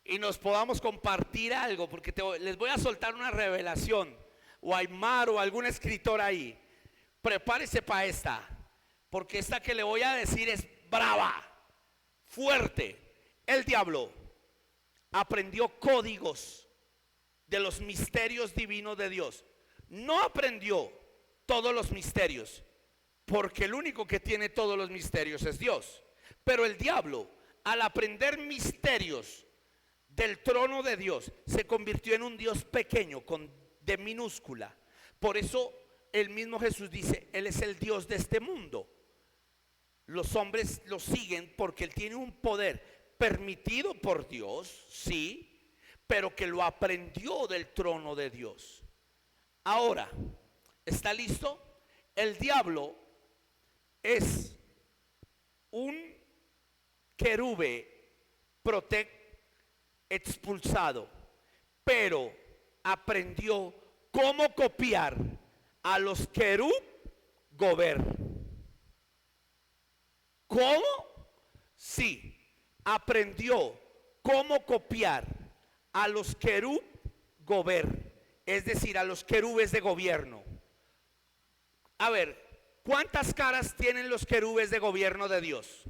y nos podamos compartir algo, porque les voy a soltar una revelación, o Aymar o algún escritor ahí. Prepárese para esta, porque esta que le voy a decir es brava, fuerte. El diablo aprendió códigos de los misterios divinos de Dios. No aprendió todos los misterios, porque el único que tiene todos los misterios es Dios. Pero el diablo, al aprender misterios del trono de Dios, se convirtió en un Dios pequeño, de minúscula. Por eso el mismo Jesús dice, Él es el Dios de este mundo. Los hombres lo siguen porque Él tiene un poder permitido por Dios, sí, pero que lo aprendió del trono de Dios. Ahora, ¿está listo? El diablo es un querube expulsado, pero aprendió cómo copiar a los querub gober. ¿Cómo? Sí, aprendió cómo copiar a los querub gober, es decir, a los querubes de gobierno. A ver, ¿cuántas caras tienen los querubes de gobierno de Dios?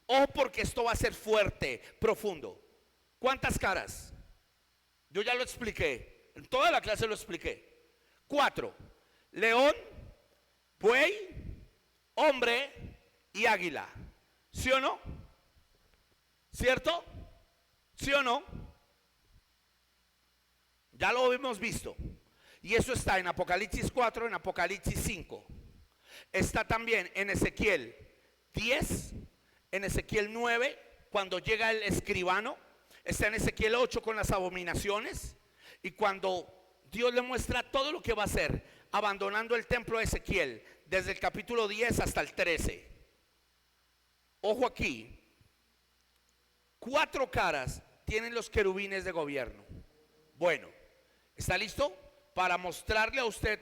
Ojo, porque esto va a ser fuerte, profundo. ¿Cuántas caras? Yo ya lo expliqué, en toda la clase lo expliqué. 4, león, buey, hombre y águila. ¿Sí o no? ¿Cierto? ¿Sí o no? Ya lo hemos visto. Y eso está en Apocalipsis 4, en Apocalipsis 5. Está también en Ezequiel 10, en Ezequiel 9, cuando llega el escribano. Está en Ezequiel 8 con las abominaciones. Y cuando Dios le muestra todo lo que va a hacer, abandonando el templo de Ezequiel, desde el capítulo 10 hasta el 13. Ojo aquí. 4 caras tienen los querubines de gobierno. Bueno, ¿está listo? Para mostrarle a usted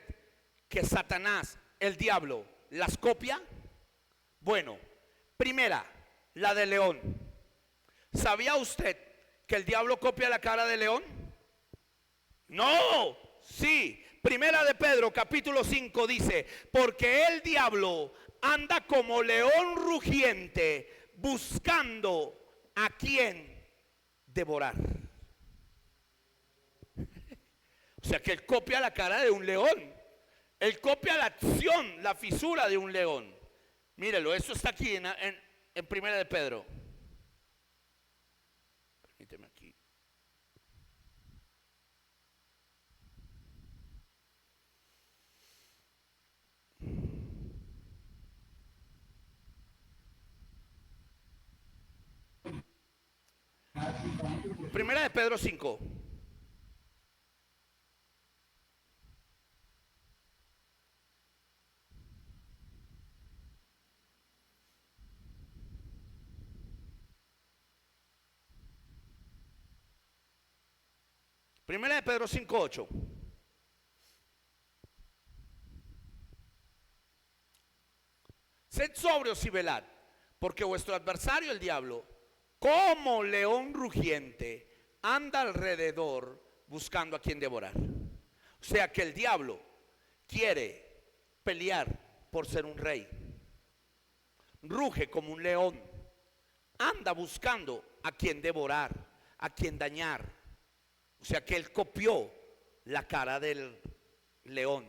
que Satanás, el diablo, las copia. Bueno, primera, la de león. ¿Sabía usted que el diablo copia la cara de león? No, sí. Primera de Pedro, capítulo 5 dice: porque el diablo anda como león rugiente, buscando a quien devorar. O sea que él copia la cara de un león. Él copia la acción, la fisura de un león. Mírelo, eso está aquí en Primera de Pedro. Permíteme aquí. Primera de Pedro 5. Primera de Pedro 5:8. Sed sobrios y velad, porque vuestro adversario el diablo, como león rugiente, anda alrededor buscando a quien devorar. O sea que el diablo quiere pelear por ser un rey. Ruge como un león, anda buscando a quien devorar, a quien dañar. O sea que él copió la cara del león.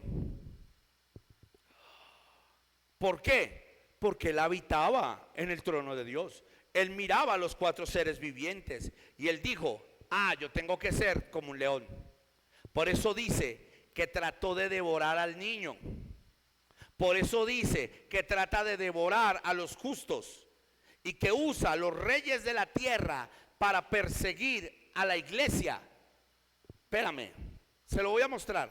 ¿Por qué? Porque él habitaba en el trono de Dios. Él miraba a los 4 seres vivientes y él dijo: yo tengo que ser como un león. Por eso dice que trató de devorar al niño. Por eso dice que trata de devorar a los justos y que usa a los reyes de la tierra para perseguir a la iglesia. Espérame, se lo voy a mostrar.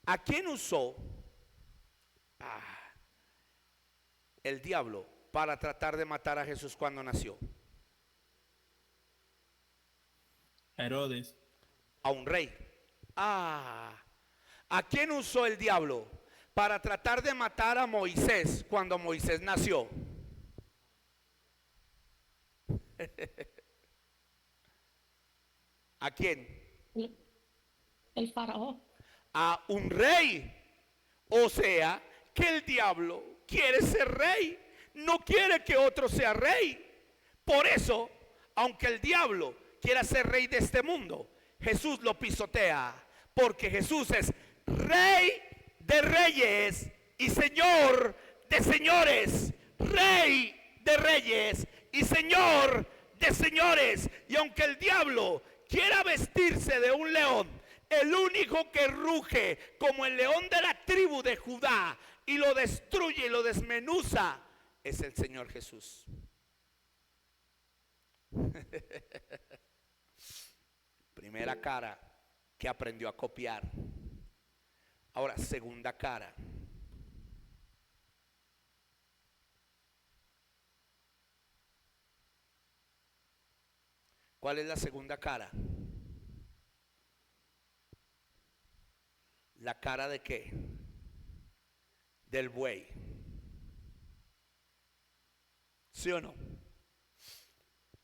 ¿A quién usó el diablo para tratar de matar a Jesús cuando nació? Herodes. A un rey. ¿A quién usó el diablo para tratar de matar a Moisés cuando Moisés nació? ¿A quién? El faraón. A un rey. O sea que el diablo quiere ser rey, no quiere que otro sea rey. Por eso, aunque el diablo quiera ser rey de este mundo, Jesús lo pisotea, porque Jesús es rey de reyes y señor de señores. Rey de reyes y señor de señores. Y aunque el diablo quiera vestirse de un león, el único que ruge como el león de la tribu de Judá y lo destruye y lo desmenuza es el Señor Jesús. Primera cara que aprendió a copiar. Ahora, segunda cara. ¿Cuál es la segunda cara? ¿La cara de qué? Del buey. ¿Sí o no?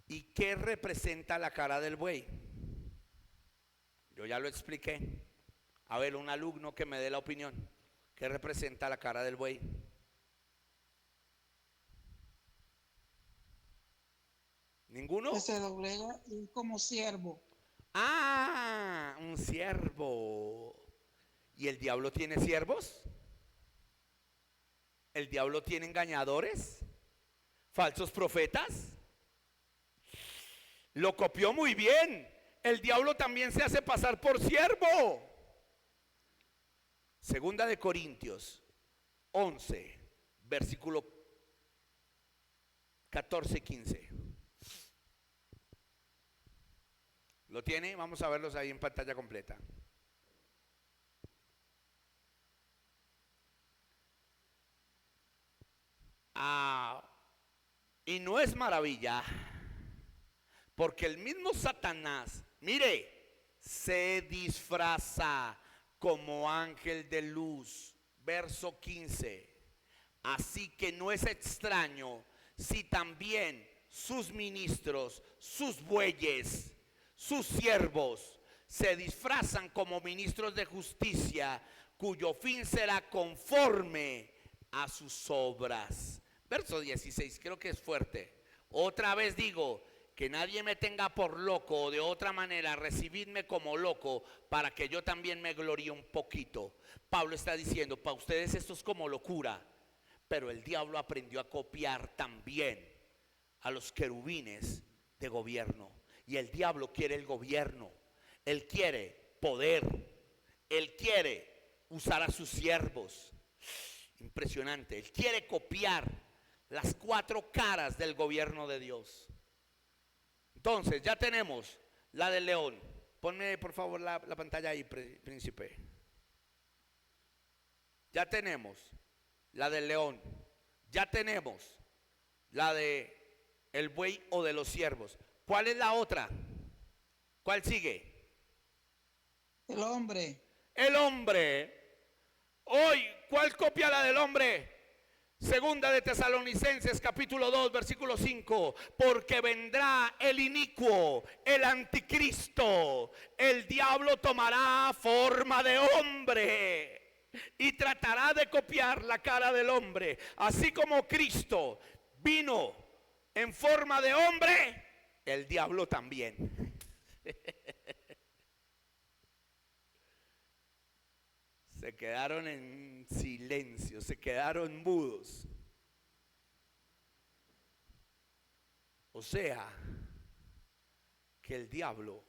¿Y qué representa la cara del buey? Yo ya lo expliqué. A ver, un alumno que me dé la opinión. ¿Qué representa la cara del buey? ¿Ninguno? Que se doblega y como siervo. Un siervo. ¿Y el diablo tiene siervos? ¿El diablo tiene engañadores? ¿Falsos profetas? Lo copió muy bien. el diablo también se hace pasar por siervo. Segunda de Corintios 11, versículo 14-15. ¿Lo tiene? Vamos a verlos ahí en pantalla completa. Y no es maravilla, porque el mismo Satanás, mire, se disfraza como ángel de luz. Verso 15. Así que no es extraño si también sus ministros, sus bueyes, sus siervos se disfrazan como ministros de justicia, cuyo fin será conforme a sus obras. Verso 16, creo que es fuerte. Otra vez digo, que nadie me tenga por loco, o de otra manera recibidme como loco, para que yo también me gloríe un poquito. Pablo está diciendo, para ustedes esto es como locura, pero el diablo aprendió a copiar también a los querubines de gobierno. Y el diablo quiere el gobierno, él quiere poder, él quiere usar a sus siervos. Impresionante, él quiere copiar las 4 caras del gobierno de Dios. Entonces ya tenemos la del león. Ponme por favor la pantalla ahí, príncipe. Ya tenemos la del león. Ya tenemos la de el buey o de los siervos. ¿Cuál es la otra? ¿Cuál sigue? El hombre. El hombre. Hoy, ¿cuál copia la del hombre? Segunda de Tesalonicenses capítulo 2 versículo 5. Porque vendrá el inicuo, el anticristo. El diablo tomará forma de hombre y tratará de copiar la cara del hombre. Así como Cristo vino en forma de hombre, el diablo también. Se quedaron en silencio, se quedaron mudos. O sea, que el diablo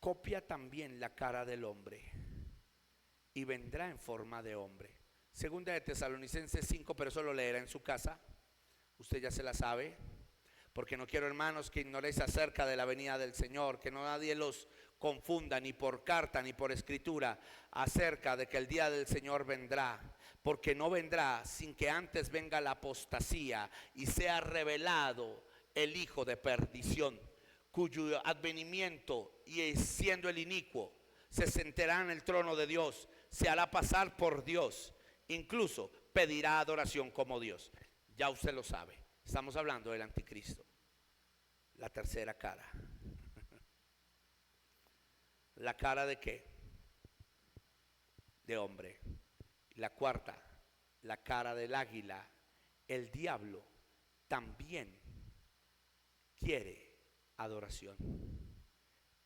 copia también la cara del hombre y vendrá en forma de hombre. Segunda de Tesalonicenses 5, pero eso lo leerá en su casa. Usted ya se la sabe. Porque no quiero, hermanos, que ignoréis acerca de la venida del Señor, que no nadie los confunda ni por carta ni por escritura acerca de que el día del Señor vendrá, porque no vendrá sin que antes venga la apostasía y sea revelado el hijo de perdición, cuyo advenimiento, y siendo el inicuo, se sentará en el trono de Dios, se hará pasar por Dios, incluso pedirá adoración como Dios. Ya usted lo sabe, estamos hablando del anticristo, la tercera cara. ¿La cara de qué? De hombre. La cuarta, la cara del águila. El diablo también quiere adoración,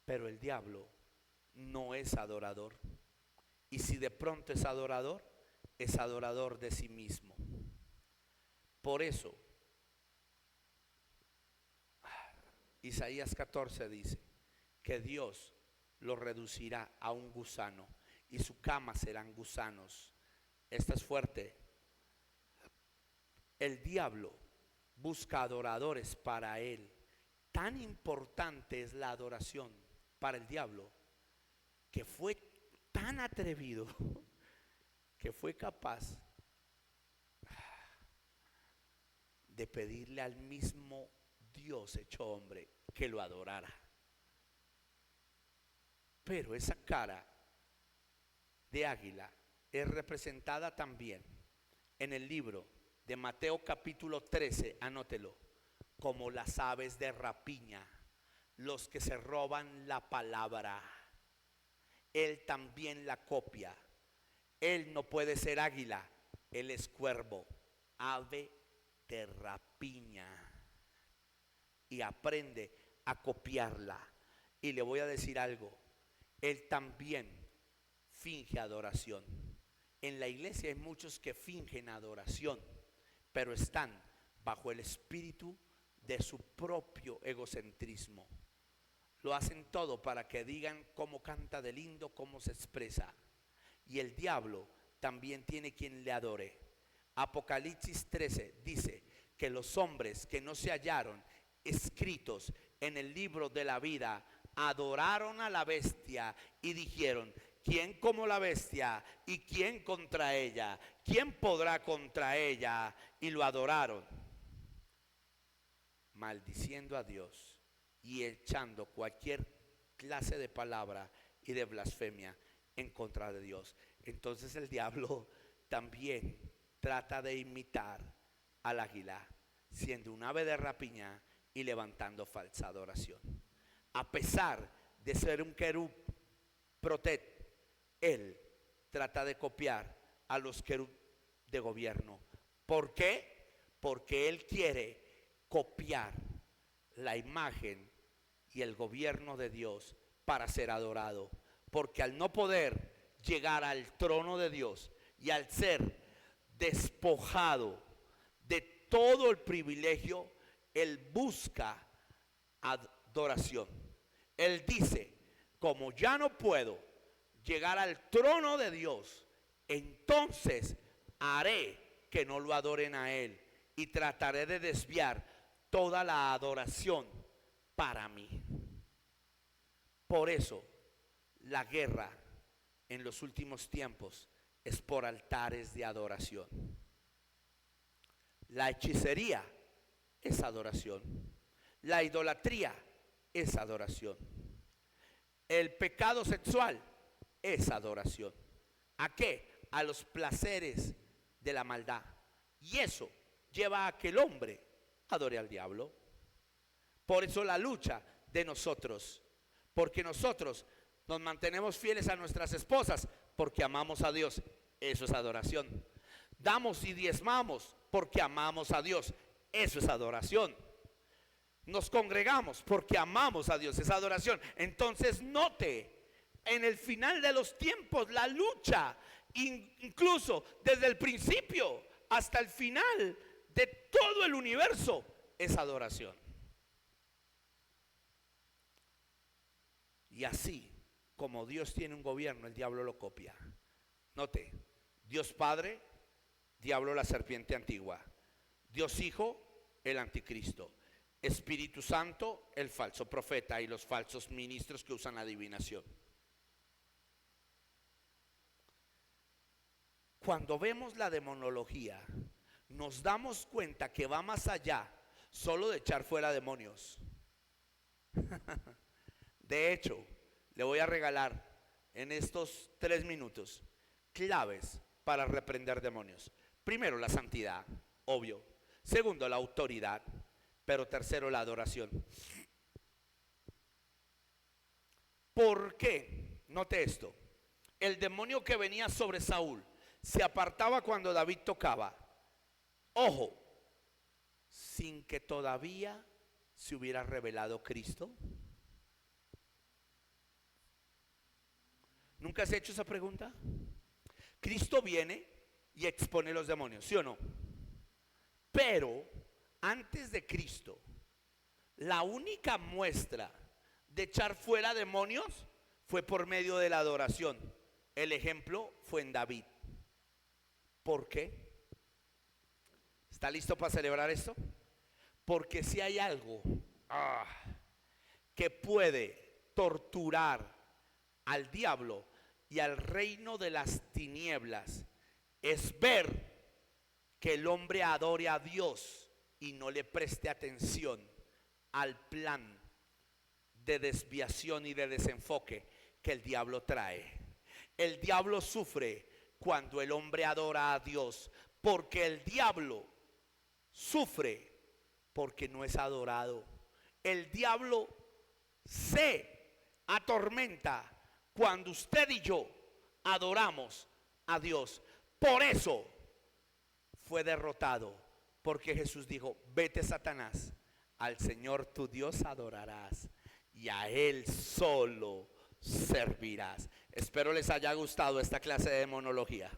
pero el diablo no es adorador. Y si de pronto es adorador de sí mismo. Por eso, Isaías 14 dice que Dios lo reducirá a un gusano y su cama serán gusanos. Esta es fuerte. El diablo busca adoradores para él. Tan importante es la adoración para el diablo que fue tan atrevido que fue capaz de pedirle al mismo Dios hecho hombre que lo adorara. Pero esa cara de águila es representada también en el libro de Mateo capítulo 13, anótelo, como las aves de rapiña, los que se roban la palabra. Él también la copia. Él no puede ser águila, él es cuervo, ave de rapiña. Y aprende a copiarla. Y le voy a decir algo, él también finge adoración. En la iglesia hay muchos que fingen adoración, pero están bajo el espíritu de su propio egocentrismo. Lo hacen todo para que digan cómo canta de lindo, cómo se expresa. Y el diablo también tiene quien le adore. Apocalipsis 13 dice que los hombres que no se hallaron escritos en el libro de la vida adoraron a la bestia y dijeron: ¿quién como la bestia? ¿Y quién contra ella? ¿Quién podrá contra ella? Y lo adoraron, maldiciendo a Dios y echando cualquier clase de palabra y de blasfemia en contra de Dios. Entonces el diablo también trata de imitar al águila, siendo un ave de rapiña y levantando falsa adoración. A pesar de ser un querub protet, él trata de copiar a los querub de gobierno. ¿Por qué? Porque él quiere copiar la imagen y el gobierno de Dios para ser adorado. Porque al no poder llegar al trono de Dios y al ser despojado de todo el privilegio, él busca adoración. Él dice: como ya no puedo llegar al trono de Dios, entonces haré que no lo adoren a él y trataré de desviar toda la adoración para mí. Por eso la guerra en los últimos tiempos es por altares de adoración. La hechicería es adoración. La idolatría es adoración. El pecado sexual es adoración. ¿A qué? A los placeres de la maldad. Y eso lleva a que el hombre adore al diablo. Por eso la lucha de nosotros, porque nosotros nos mantenemos fieles a nuestras esposas porque amamos a Dios. Eso es adoración. Damos y diezmamos porque amamos a Dios. Eso es adoración. Nos congregamos porque amamos a Dios. Es adoración. Entonces note, en el final de los tiempos, la lucha, incluso desde el principio hasta el final de todo el universo, es adoración. Y así como Dios tiene un gobierno, el diablo lo copia. Note, Dios Padre, diablo la serpiente antigua. Dios Hijo, el anticristo. Espíritu Santo, el falso profeta y los falsos ministros que usan la adivinación. Cuando vemos la demonología, nos damos cuenta que va más allá solo de echar fuera demonios. De hecho, le voy a regalar en estos 3 minutos claves para reprender demonios. Primero, la santidad, obvio. Segundo, la autoridad. Pero tercero, la adoración. ¿Por qué? Note esto. El demonio que venía sobre Saúl se apartaba cuando David tocaba. Ojo, sin que todavía se hubiera revelado Cristo. ¿Nunca has hecho esa pregunta? Cristo viene y expone los demonios, ¿sí o no? Pero antes de Cristo, la única muestra de echar fuera demonios fue por medio de la adoración. El ejemplo fue en David. ¿Por qué? ¿Está listo para celebrar esto? Porque si hay algo que puede torturar al diablo y al reino de las tinieblas, es ver que el hombre adore a Dios y no le preste atención al plan de desviación y de desenfoque que el diablo trae. El diablo sufre cuando el hombre adora a Dios, porque el diablo sufre porque no es adorado. El diablo se atormenta cuando usted y yo adoramos a Dios. Por eso fue derrotado, porque Jesús dijo: vete, Satanás, al Señor tu Dios adorarás y a Él solo servirás. Espero les haya gustado esta clase de demonología.